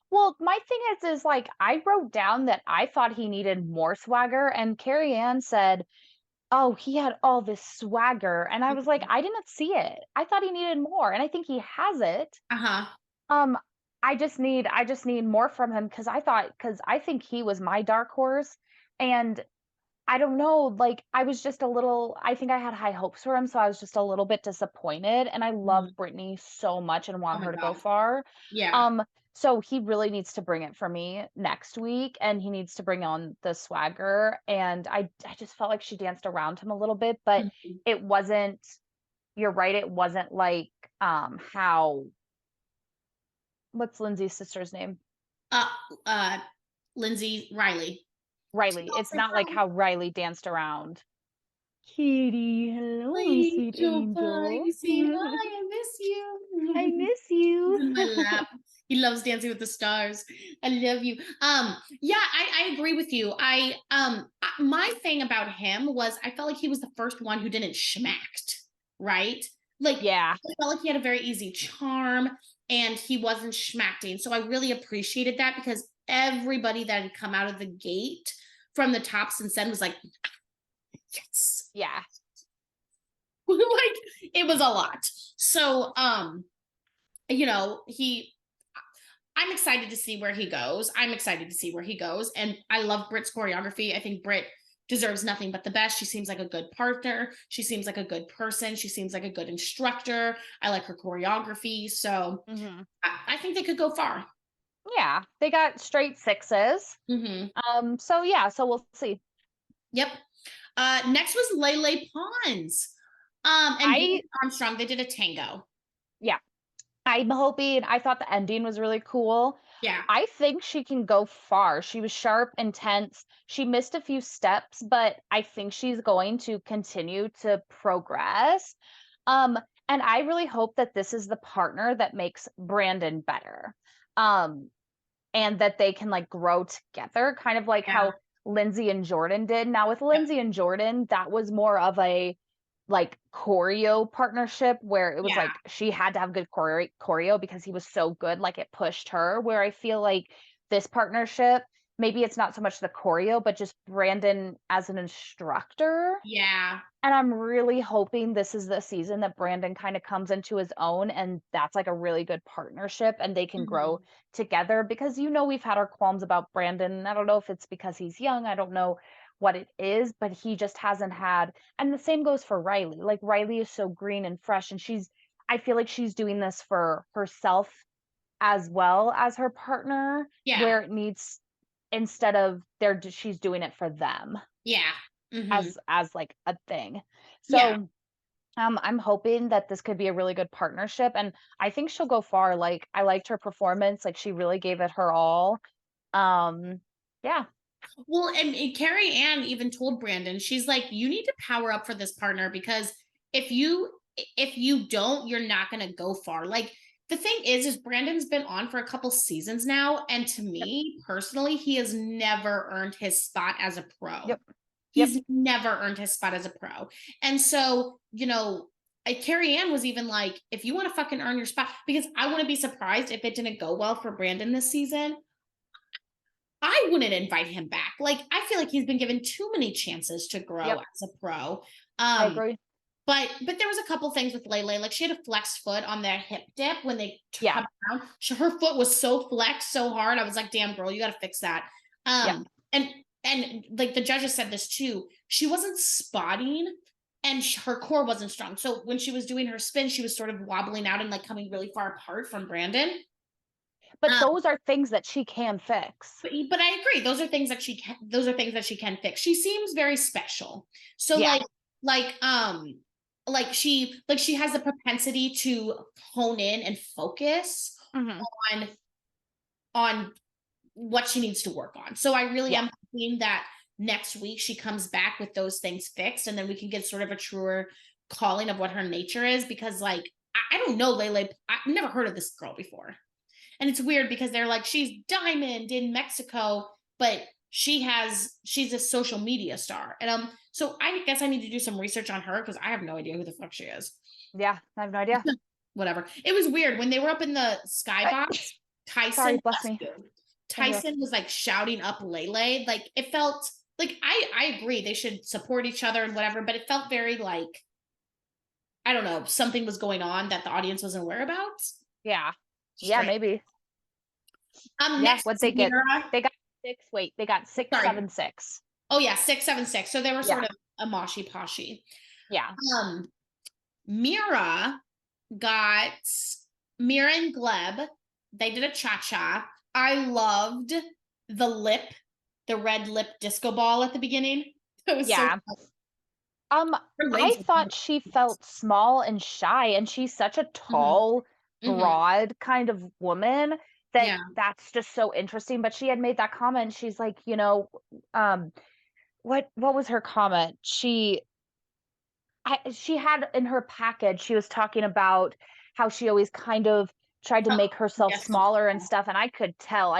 Well, my thing is like, I wrote down that I thought he needed more swagger, and Carrie Ann said, "Oh, he had all this swagger," and I was like, "I didn't see it. I thought he needed more," and I think he has it. Uh-huh. Um, I just need more from him because I think he was my dark horse, and I don't know, like, I think I had high hopes for him, so I was just a little bit disappointed, and I love Mhm. Brittany so much and Oh want my her to go God. far. Yeah. Um, so he really needs to bring it for me next week, and he needs to bring on the swagger, and I just felt like she danced around him a little bit, but Mhm. it wasn't you're right, it wasn't like, how what's Lindsay's sister's name? Uh uh Lindsay Riley. Riley. It's not like how Riley danced around. Kitty, hello, sweet Angel angel. pie, saying, "Hi, I miss I you." miss He's you. in my lap. He loves Dancing with the Stars. I love you. Yeah, I agree with you. My thing about him was I felt like he was the first one who didn't schmacked, right? Like Yeah. I felt like he had a very easy charm and he wasn't schmacking. So I really appreciated that because everybody that had come out of the gate from the top since then was like, yes. Yeah. Like it was a lot. So you know, I'm excited to see where he goes. I'm excited to see where he goes. And I love Britt's choreography. I think Britt deserves nothing but the best. She seems like a good partner. She seems like a good person. She seems like a good instructor. I like her choreography. So Mhm. I think they could go far. Yeah, they got straight sixes. Hmm. So yeah, so we'll see. Yep. Next was Lele Pons. And I David Armstrong. They did a tango. Yeah, I thought the ending was really cool. Yeah. I think she can go far. She was sharp, intense. She missed a few steps, but I think she's going to continue to progress. Um, and I really hope that this is the partner that makes Brandon better. Um, and that they can like grow together, kind of like Yeah. how Lindsay and Jordan did. Now with Yep. Lindsay and Jordan, that was more of a like choreo partnership where it was Yeah. like she had to have good choreo because he was so good, like it pushed her. Where I feel like this partnership, maybe it's not so much the choreo, but just Brandon as an instructor, Yeah. and I'm really hoping this is the season that Brandon kind of comes into his own and that's like a really good partnership and they can grow Hmm. together because we've had our qualms about Brandon. I don't know if it's because he's young, I don't know what it is, but he just hasn't had, and the same goes for Riley. Like Riley is so green and fresh and I feel like she's doing this for herself as well as her partner Yeah. where it needs, instead of she's doing it for them Yeah. Hmm. as like a thing. Yeah. So I'm hoping that this could be a really good partnership, and I think she'll go far. Like, I liked her performance, like, she really gave it her all. Um, yeah. Well, and Carrie Ann even told Brandon, she's like, you need to power up for this partner because if you if you don't, you're not gonna go far. Like the thing is Brandon's been on for a couple seasons now, and to Yep, me personally, he has never earned his spot as a pro. yep, yep. He's never earned his spot as a pro. And so, Carrie Ann was even like, if you want to fucking earn your spot, because I wouldn't be surprised if it didn't go well for Brandon this season. I wouldn't invite him back. Like, I feel like he's been given too many chances to grow Yep, as a pro. I Um, agree. but there was a couple things with Lele. Like she had a flex foot on their hip dip when they Yeah, come around. Her foot was so flexed so hard. I was like, damn girl, you gotta fix that. yep. And like the judges said this too. She wasn't spotting and her core wasn't strong. So when she was doing her spin, she was sort of wobbling out and like coming really far apart from Brandon. But Um, those are things that she can fix. but I agree. Those are things that she can fix. She seems very special. So Yeah. like um she has the propensity to hone in and focus Mhm. on on what she needs to work on. So I really Yeah. am hoping that next week she comes back with those things fixed and then we can get sort of a truer calling of what her nature is because like I don't know Lele. I've never heard of this girl before. And it's weird because they're like, she's Diamond in Mexico, but she's a social media star. And so I guess I need to do some research on her because I have no idea who the fuck she is. Yeah, I have no idea. Whatever. It was weird when they were up in the I skybox. Sorry, Tyson, bless me. Thank you. Tyson was like shouting up Lele. Like it felt like I agree they should support each other and whatever, but it felt very like I don't know something was going on that the audience wasn't aware about. Yeah. Yeah, Straight. maybe. Yeah, Next what'd is they get? Mira. They got they got 6, Sorry. 7, 6. Oh yeah, 676. So they were Yeah, sort of a moshy poshy. yeah. Um, Mira got Mira and Gleb. They did a cha-cha. I loved the the red lip disco ball at the beginning. It was so Yeah. her I legs. thought she felt small and shy, and she's such a Hmm. tall, Hmm. broad kind of woman that Yeah. that's just so interesting. But she had made that comment. She's like, um, what was her comment? She had in her package, she was talking about how she always kind of tried to Oh, make herself yes. So smaller and cool. stuff, and I could tell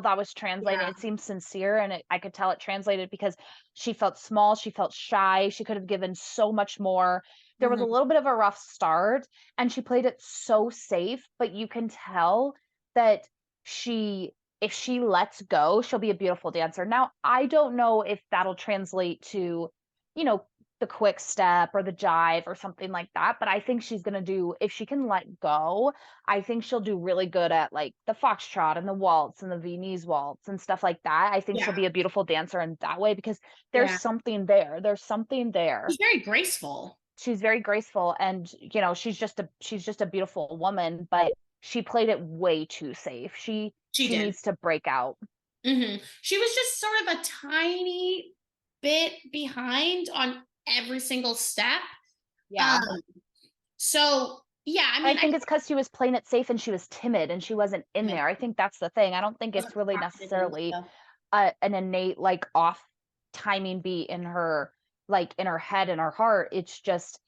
that was translated. Yeah. It seemed sincere, and I could tell it translated because she felt small, she felt shy, she could have given so much more. There was a Hmm. little bit of a rough start, and she played it so safe, but you can tell that she if she lets go, she'll be a beautiful dancer. Now, I don't know if that'll translate to, you know, the quick step or the jive or something like that, but I think she's gonna do if she can let go, I think she'll do really good at, like, the foxtrot and the waltz and the Viennese waltz and stuff like that. I think she'll Yeah. be a beautiful dancer in that way because Yeah. there's something there. She's very graceful. She's very graceful and, she's just a beautiful woman, but she played it way too safe. She She did. needs to break out. She was just sort of a tiny bit behind on every single step. Um, Yeah. so yeah, I I mean, I think it's because she was playing it safe and she was timid and she wasn't in wasn't there. I think that's the thing. I don't think it's really confident in necessarily herself. an innate, like, off timing beat in her, like, in her head and her heart. It's just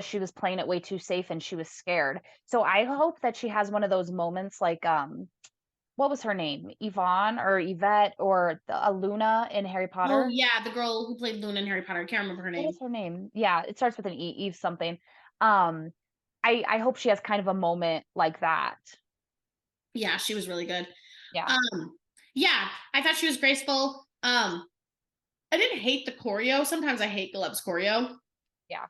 she was playing it way too safe and she was scared. So I hope that she has one of those moments like, what was her name? Yvonne or Yvette or Luna in Harry Oh Potter? yeah, the girl who played Luna in Harry Potter. I can't remember her What name. is her name? Yeah, it starts with an E, Eve something. Um, I hope she has kind of a moment like that. Yeah, she was really good. Yeah. Um, yeah, I thought she was graceful. I didn't hate the choreo. Sometimes I hate Galeb's choreo. Yeah.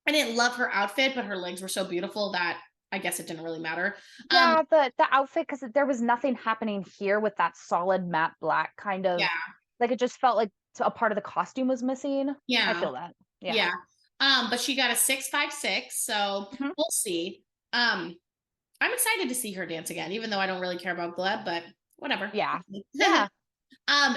I didn't love her outfit, but her legs were so beautiful that I guess it didn't really matter. Um, Yeah, the outfit, because there was nothing happening here with that solid matte black kind of yeah, like, it just felt like a part of the costume was missing. I yeah, feel that. Yeah. yeah. But she got a 6.56, so Mhm. we'll see. I'm excited to see her dance again, even though I don't really care about Gleb, but whatever. Yeah. Yeah.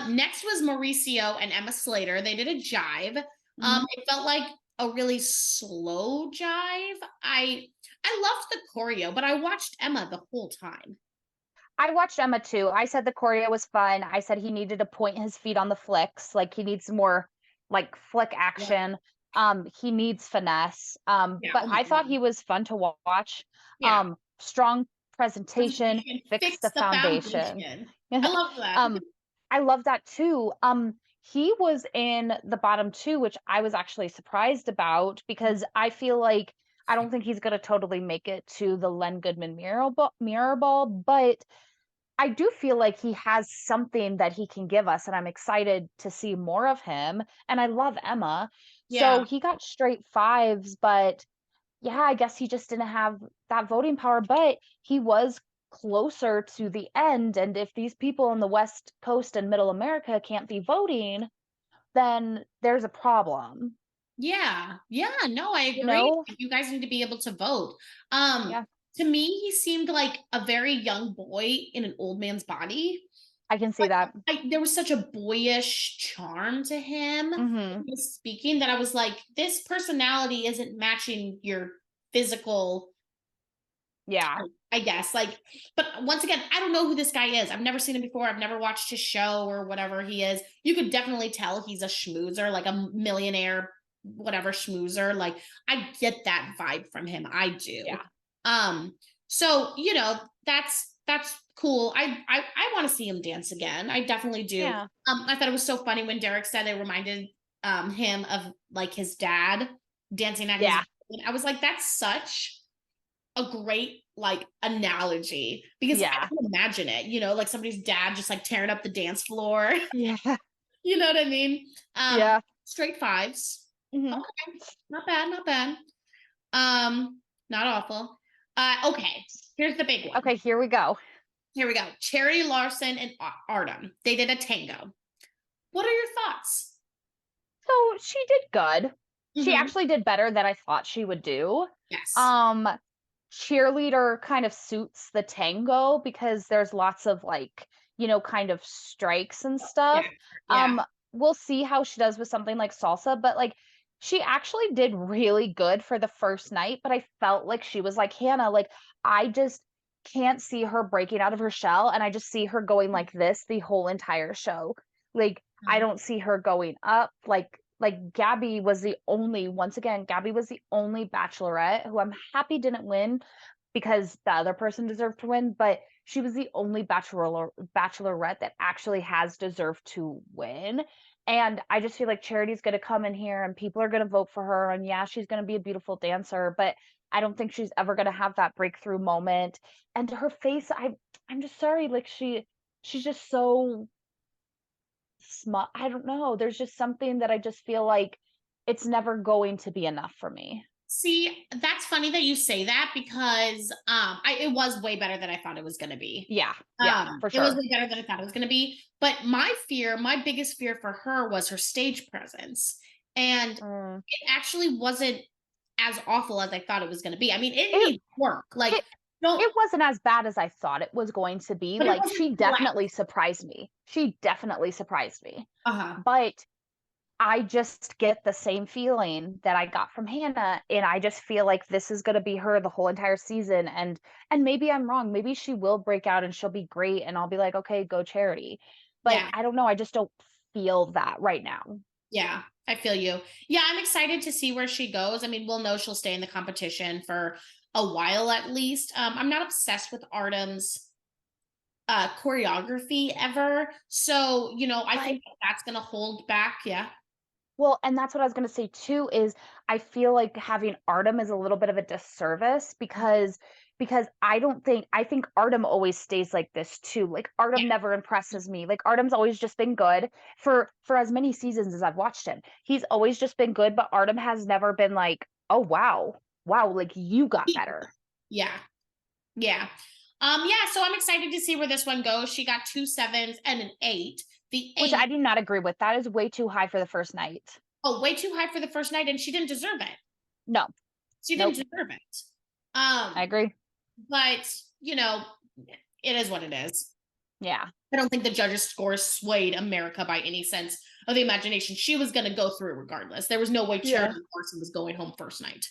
Next was Mauricio and Emma Slater. They did a jive. Mhm. It felt like a really slow jive. I loved the choreo, but I watched Emma the whole time. I watched Emma too. I said the choreo was fun. I said he needed to point his feet on the flicks, like, he needs more, like, flick Yeah, action. He needs finesse. yeah. But Oh my I thought god. he was fun to watch. Yeah. Strong presentation, Presentation, fix fix the the foundation. foundation. I love that. Um, I love that too. He was in the bottom 2, which I was actually surprised about because I feel like I don't think he's gonna totally make it to the Len Goodman Mirror Ball, but I do feel like he has something that he can give us, and I'm excited to see more of him. And I love Emma. So Yeah. he got straight fives, but yeah, I guess he just didn't have that voting power, but he was closer to the end. And if these people on the West Coast and Middle America can't be voting, then there's a problem, Yeah. Yeah. No, I you agree. know? You guys need to be able to vote. Um, Yeah, to me, he seemed like a very young boy in an old man's body. I can see But that. there was such a boyish charm to him when Hmm. he was speaking that I was like, this personality isn't matching your physical Yeah. type, I guess. Like, but once again, I don't know who this guy is. I've never seen him before. I've never watched his show or whatever he is. You could definitely tell he's a schmoozer, like a millionaire, whatever schmoozer. Like, I get that vibe from him. I do. Yeah. Um, so that's cool. I want to see him dance again. I definitely do. Yeah. I thought it was so funny when Derek said it reminded him of like his dad dancing at his Yeah. wedding. I was like, that's such a great like analogy because I Yeah. can imagine it, like somebody's dad just like tearing up the dance floor. Yeah. You know what I mean? Yeah. Straight fives. Hmm. Okay, not bad, not bad. Not awful. Okay, here's the big one. Okay, here we go. Here we go. Charity Larson and Artem. They did a tango. What are your thoughts? So she did good. She Hmm. actually did better than I thought she would do. Yes. Um, Cheerleader kind of suits the tango because there's lots of, like, kind of strikes and Yeah. stuff. Yeah. We'll see how she does with something like salsa, but, like, she actually did really good for the first night, but I felt like she was like Hannah, like, I just can't see her breaking out of her shell, and I just see her going like this the whole entire show. Like, I Mhm. don't see her going up, like Gabby was the only once again, Gabby was the only bachelorette who I'm happy didn't win because the other person deserved to win, but she was the only bachelorette that actually has deserved to win. And I just feel like Charity's going to come in here and people are going to vote for her. And yeah, she's going to be a beautiful dancer, but I don't think she's ever going to have that breakthrough moment. And her face, I'm just sorry, like she's just so smart. I don't know. There's just something that I just feel like it's never going to be enough for me. See, that's funny that you say that because it was way better than I thought it was going to be. Yeah, yeah, for It was sure. way better than I thought it was going to be. But my biggest fear for her was her stage presence. And Mm. it actually wasn't as awful as I thought it was going to be. I mean, it It needs work. Like, it don't, it wasn't as bad as I thought it was going to be. but it Like, wasn't she flat. definitely surprised me. She definitely surprised me. Uh-huh. But I just get the same feeling that I got from Hannah, and I just feel like this is gonna be her the whole entire season, and maybe I'm wrong, maybe she will break out and she'll be great, and I'll be like, "Okay, go Charity." But Yeah. I don't know, I just don't feel that right now. Yeah. I feel you. Yeah. I'm excited to see where she goes. I mean, we'll know she'll stay in the competition for a while at least. I'm not obsessed with Artem's choreography ever. So, I But think that's going to hold back. Yeah. well, and that's what I was gonna say too, is I feel like having Artem is a little bit of a disservice because I think Artem always stays like this too. Like Yeah. Artem never impresses me. Like Artem's always just been good for as many seasons as I've watched him. He's always just been good, but Artem has never been like, "Oh wow. Wow, like you got better." Yeah. Yeah. Yeah, so I'm excited to see where this one goes. She got 2 7s and an 8. The Which I 8, do not agree with. That is way too high for the first night. oh, way too high for the first night, and she didn't deserve it. No. She didn't Nope. deserve it. I Um, agree. but it is what it is. Yeah. I don't think the judges' scores swayed America by any sense of the imagination. She was going to go through regardless. There was no way Yeah. Charity Larson was going home first night.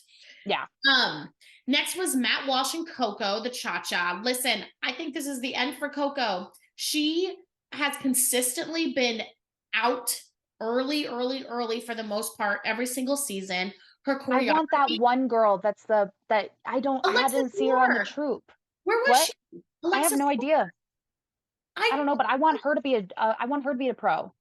Yeah. Um, Next was Matt Walsh and Coco, the Cha Cha. Listen, I think this is the end for Coco. She has consistently been out early for the most part every single season. Her I want that choreography, one girl that's that I Alexa didn't see her on the Moore. troop. Where was What? she? I have Alexa, no idea. I I don't know, but I want her to be a pro.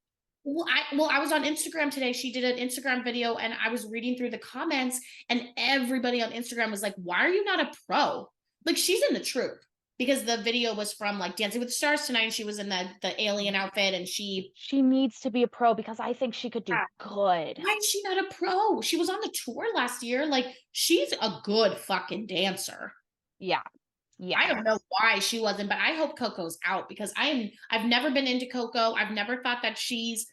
I was on Instagram today. She did an Instagram video, and I was reading through the comments, and everybody on Instagram was like, "Why are you not a pro? Like she's in the troop." Because the video was from like Dancing with the Stars tonight, and she was in the alien outfit, and she She needs to be a pro because I think she could do good. why is she not a pro? She was on the tour last year. Like she's a good fucking dancer. Yeah. I Yeah. don't know why she wasn't, but I hope Coco's out because I've never been into Coco. I've never thought that she's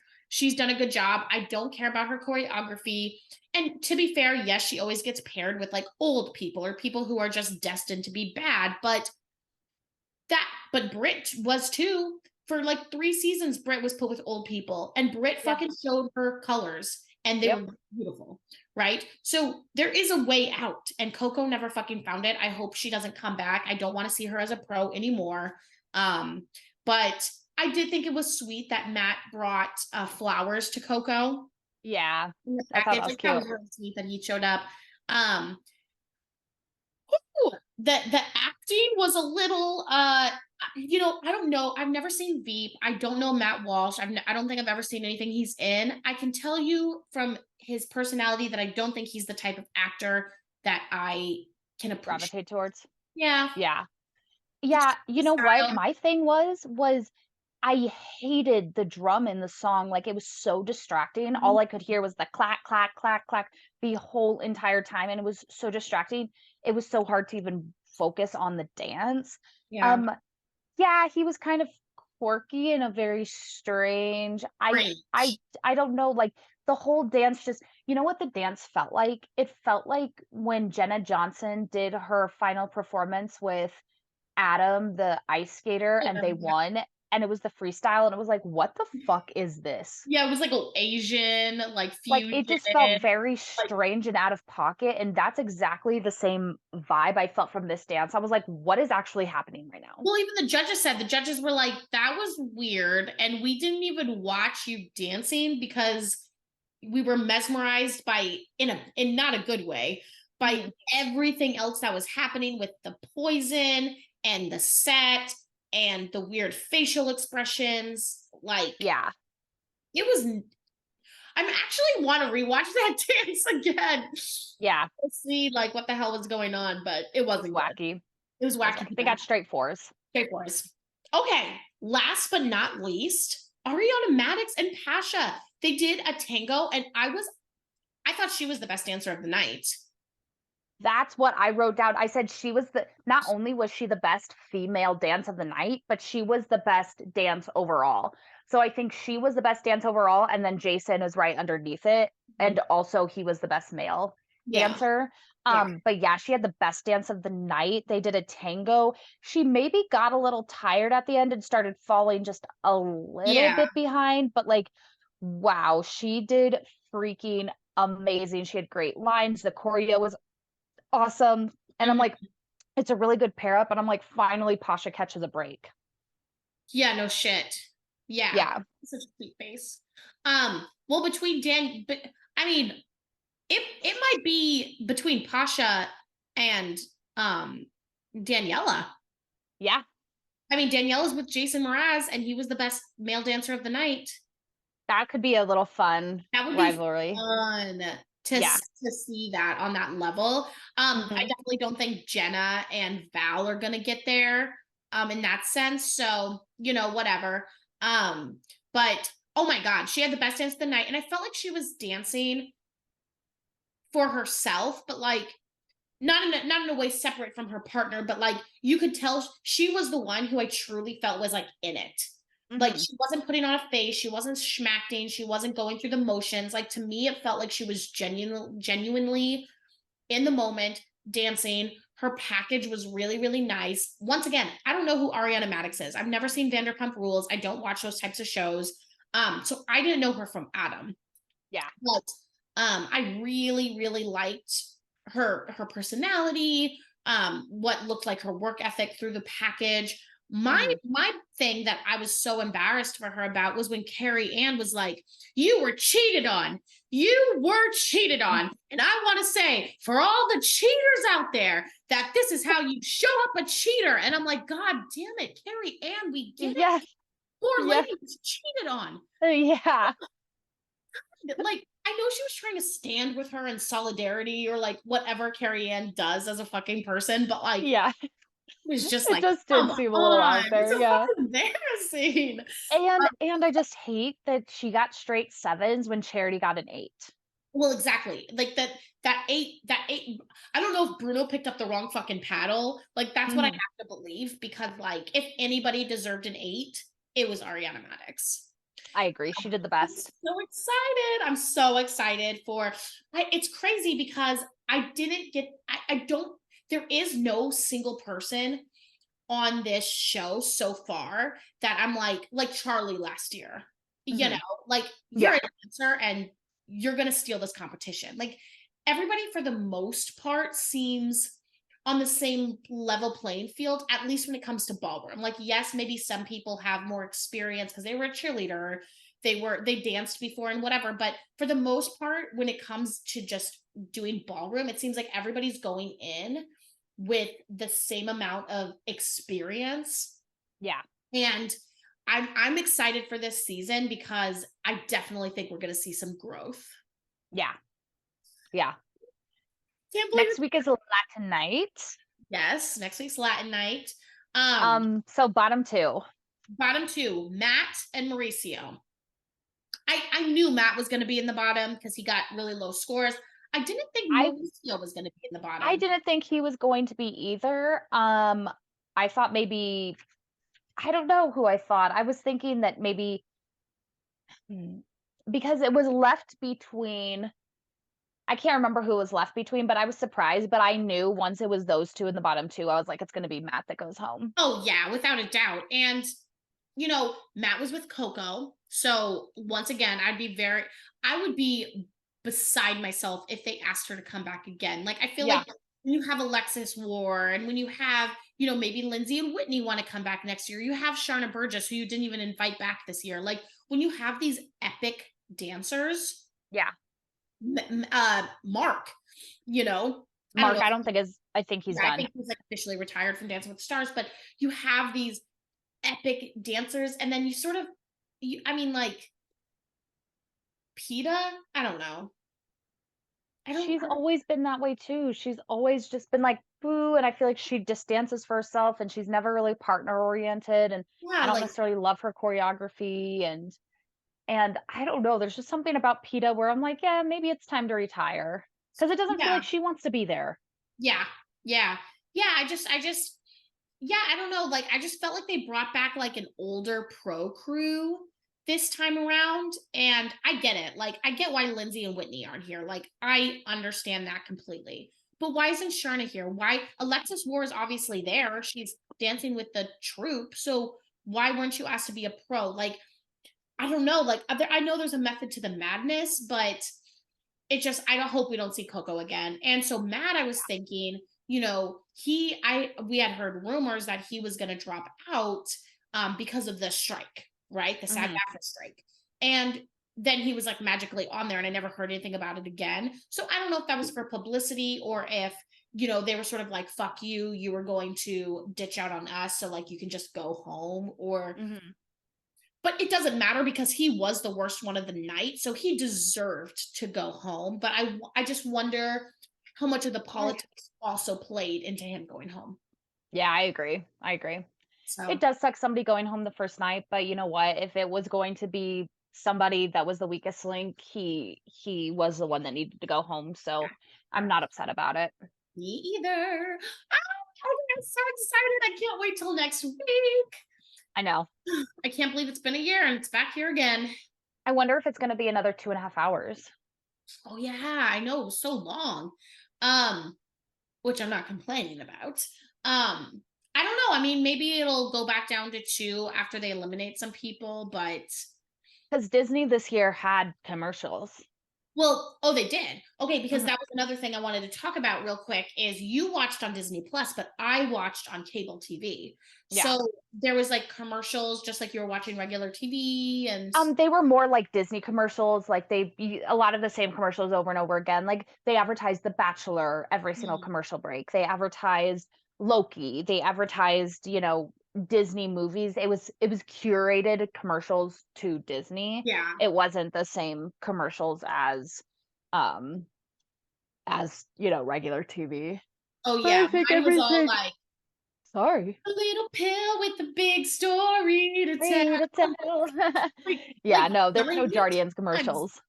done a good job. I don't care about her choreography. And to be fair, yes, she always gets paired with like old people or people who are just destined to be bad, but Brit was too. For like 3 seasons, Brit was put with old people, and Brit Yep. fucking showed her colors, and they Yep. were beautiful, right? So there is a way out, and Coco never fucking found it. I hope she doesn't come back. I don't want to see her as a pro anymore. But I did think it was sweet that Matt brought flowers to Coco Yeah. in the I thought that package. was Like that cute. was really sweet that he showed up. Um, the acting was a little I don't know, I've never seen Veep, I don't know Matt Walsh, I don't think I've ever seen anything he's in. I can tell you from his personality that I don't think he's the type of actor that I can appreciate. Gravitate towards. Yeah. Yeah. Yeah, you know what? Style. My thing was I hated the drum in the song, like, it was so distracting. All I could hear was the clack, clack, clack, clack the whole entire time, and it was so distracting. It was so hard to even focus on the dance. Yeah. Um, yeah, he was kind of quirky and a very strange. Great. I don't know, like, the whole dance just you know what the dance felt like? It felt like when Jenna Johnson did her final performance with Adam, the ice skater, and they won, and it was the freestyle, and it was like, "What the fuck is this?" Yeah, it was like a Asian like Like, fusion. it just felt very Like, strange and out of pocket, and that's exactly the same vibe I felt from this dance. I was like, "What is actually happening right now?" well, even the judges were like, that was weird. And we didn't even watch you dancing because we were mesmerized by in not a good way by Mhm. everything else that was happening with the poison and the set and the weird facial expressions. Like Yeah. it was I'm actually want to rewatch that dance again Yeah. to see like what the hell was going on, but it It was wasn't good. wacky. It was wacky. They got straight fours. Straight boys. Okay, last but not least, Ariana Madix and Pasha. They did a tango, and I was I thought she was the best dancer of the night. That's what I wrote down. I said she was not only was she the best female dance of the night, but she was the best dance overall. So I think she was the best dance overall, and then Jason is right underneath it. Mhm. And also he was the best male Yeah. dancer. Yeah. But yeah, she had the best dance of the night. They did a tango. She maybe got a little tired at the end and started falling just a little Yeah. bit behind, but like, wow, she did freaking amazing. She had great lines. The choreo was awesome. And I'm Mhm. like, it's a really good pair up. And I'm like, finally, Pasha catches a break. Yeah, no shit. Yeah. Yeah. Such a sweet face. Well, between but I mean, it might be between Pasha and Daniela. Yeah. I mean, Daniela's with Jason Mraz, and he was the best male dancer of the night. That could be a little fun That would be rivalry. fun Yeah. to see that on that level. I Hmm. definitely don't think Jenna and Val are gonna get there in that sense. So, whatever. But oh my god, she had the best dance of the night, and I felt like she was dancing for herself, but like not in a way separate from her partner, but like you could tell she was the one who I truly felt was like in it. Like Hmm. she wasn't putting on a face, she wasn't schmacking, she wasn't going through the motions. Like to me, it felt like she was genuinely in the moment, dancing. Her package was really, really nice. Once again, I don't know who Ariana Madix is. I've never seen Vanderpump Rules. I don't watch those types of shows. So I didn't know her from Adam. Yeah. But I really, really liked her personality, what looked like her work ethic through the package. My Hmm. my thing that I was so embarrassed for her about was when Carrie Ann was like, "You were cheated on. You were cheated on." And I want to say, for all the cheaters out there, that this is how you show up a cheater. And I'm like, God damn it, Carrie Ann, we get it. Yes. Poor Yes. lady was cheated on. Yeah. Like, I know she was trying to stand with her in solidarity or like whatever Carrie Ann does as a fucking person, but like Yeah. it was just It like, just come did seem a little on, out it's there. so Yeah. fucking embarrassing. And I just hate that she got straight sevens when Charity got an eight. Well, exactly. Like that eight. I don't know if Bruno picked up the wrong fucking paddle. Like that's what I Hmm. have to believe because like if anybody deserved an eight, it was Ariana Madix. I agree. She did the I'm best. so excited. I'm so excited for it's crazy because I didn't get I don't there is no single person on this show so far that I'm like Charlie last year. You know, Hmm. like you're Yeah. a dancer and you're gonna steal this competition. Like everybody for the most part seems on the same level playing field, at least when it comes to ballroom. Like, yes, maybe some people have more experience because they were a cheerleader, they danced before and whatever. But for the most part, when it comes to just doing ballroom, it seems like everybody's going in with the same amount of experience. Yeah. And I'm excited for this season because I definitely think we're gonna see some growth. Yeah. Yeah. Can't believe Next it. week is Latin night. Yes, next week's Latin night. So bottom two. Bottom two, Matt and Mauricio. I knew Matt was gonna be in the bottom because he got really low scores. I didn't think I Mauricio was gonna be in the I bottom. didn't think he was going to be either. I thought maybe I don't know who I thought. I was thinking that maybe hmm, because it was left between I can't remember who was left between, but I was surprised, but I knew once it was those two in the bottom two, I was like, it's gonna be Matt that goes home. Oh yeah, without a doubt. And Matt was with Coco. So once again, I would be beside myself if they asked her to come back again. Like I feel Yeah. like when you have Alexis War and when you have, maybe Lindsay and Whitney want to come back next year, you have Sharna Burgess, who you didn't even invite back this year. Like when you have these epic dancers, Yeah. Mark, I don't Mark, know. I think he's Yeah, I done. think he's like officially retired from Dancing with the Stars, but you have these epic dancers, and then you sort of, I mean, like PETA. I don't know. She's I don't. always been that way too. She's always just been like, "Boo," and I feel like she just dances for herself and she's never really partner oriented, and I Yeah, don't like necessarily love her choreography and And I don't know, there's just something about PETA where I'm like, "Yeah, maybe it's time to retire because it doesn't feel Yeah. like she wants to be there." Yeah. Yeah. Yeah. Yeah, I don't know. Like, I just felt like they brought back like an older pro crew this time around. And I get it. Like, I get why Lindsay and Whitney aren't here. Like, I understand that completely. But why isn't Sharna here? Why Alexis War is obviously there. She's dancing with the troupe. So why weren't you asked to be a pro? Like, I don't know. Like, I know there's a method to the madness, but it just, I don't hope we don't see Coco again. And so Matt, I was thinking, we had heard rumors that he was going to drop out because of the strike, right? The SAG Mhm. BAFTA strike. And then he was like magically on there and I never heard anything about it again. So I don't know if that was for publicity or if, they were sort of like, fuck you, you were going to ditch out on us. So like you can just go home or Mhm. but it doesn't matter because he was the worst one of the night, so he deserved to go home. But I just wonder how much of the Right. politics also played into him going home. Yeah, I agree. I agree. It So does suck somebody going home the first night, but you know what? If it was going to be somebody that was the weakest link, he was the one that needed to go home, so I'm not upset about it. me either. I'm so excited! I can't wait till next week. I know. I can't believe it's been a year and it's back here again. I wonder if it's gonna be another 2.5 hours. Oh yeah, I know, it was so long. Um, which I'm not complaining about. I don't know. I mean, maybe it'll go back down to 2 after they eliminate some people, but Because Disney this year had commercials. well, oh, they did. Okay, because Mhm. that was another thing I wanted to talk about real quick is you watched on Disney Plus, but I watched on cable TV. Yeah. So there was like commercials just like you were watching regular TV and They were more like Disney commercials, like, a lot of the same commercials over and over again, like, they advertised The Bachelor every single mm, commercial break, they advertised Loki, they advertised, Disney movies, it was curated commercials to Disney, yeah. it wasn't the same commercials um, regular TV. Oh But I yeah, think mine was all everything like sorry. a little pill with a big story to tell. Free to tell. Like Yeah, no, there were no 1,000,000 Guardians times. commercials.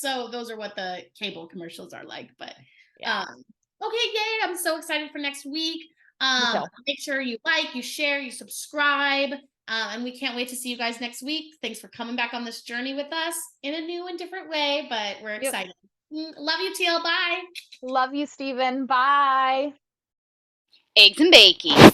So those are what the cable commercials are like. But Yeah, um, okay, yay! I'm so excited for next week. me too. Make sure you like, you share, you subscribe, and we can't wait to see you guys next week. Thanks for coming back on this journey with us in a new and different way, but we're Yep. excited. Love you, Teal. Bye. Love you, Steven. Bye. Eggs and bacon.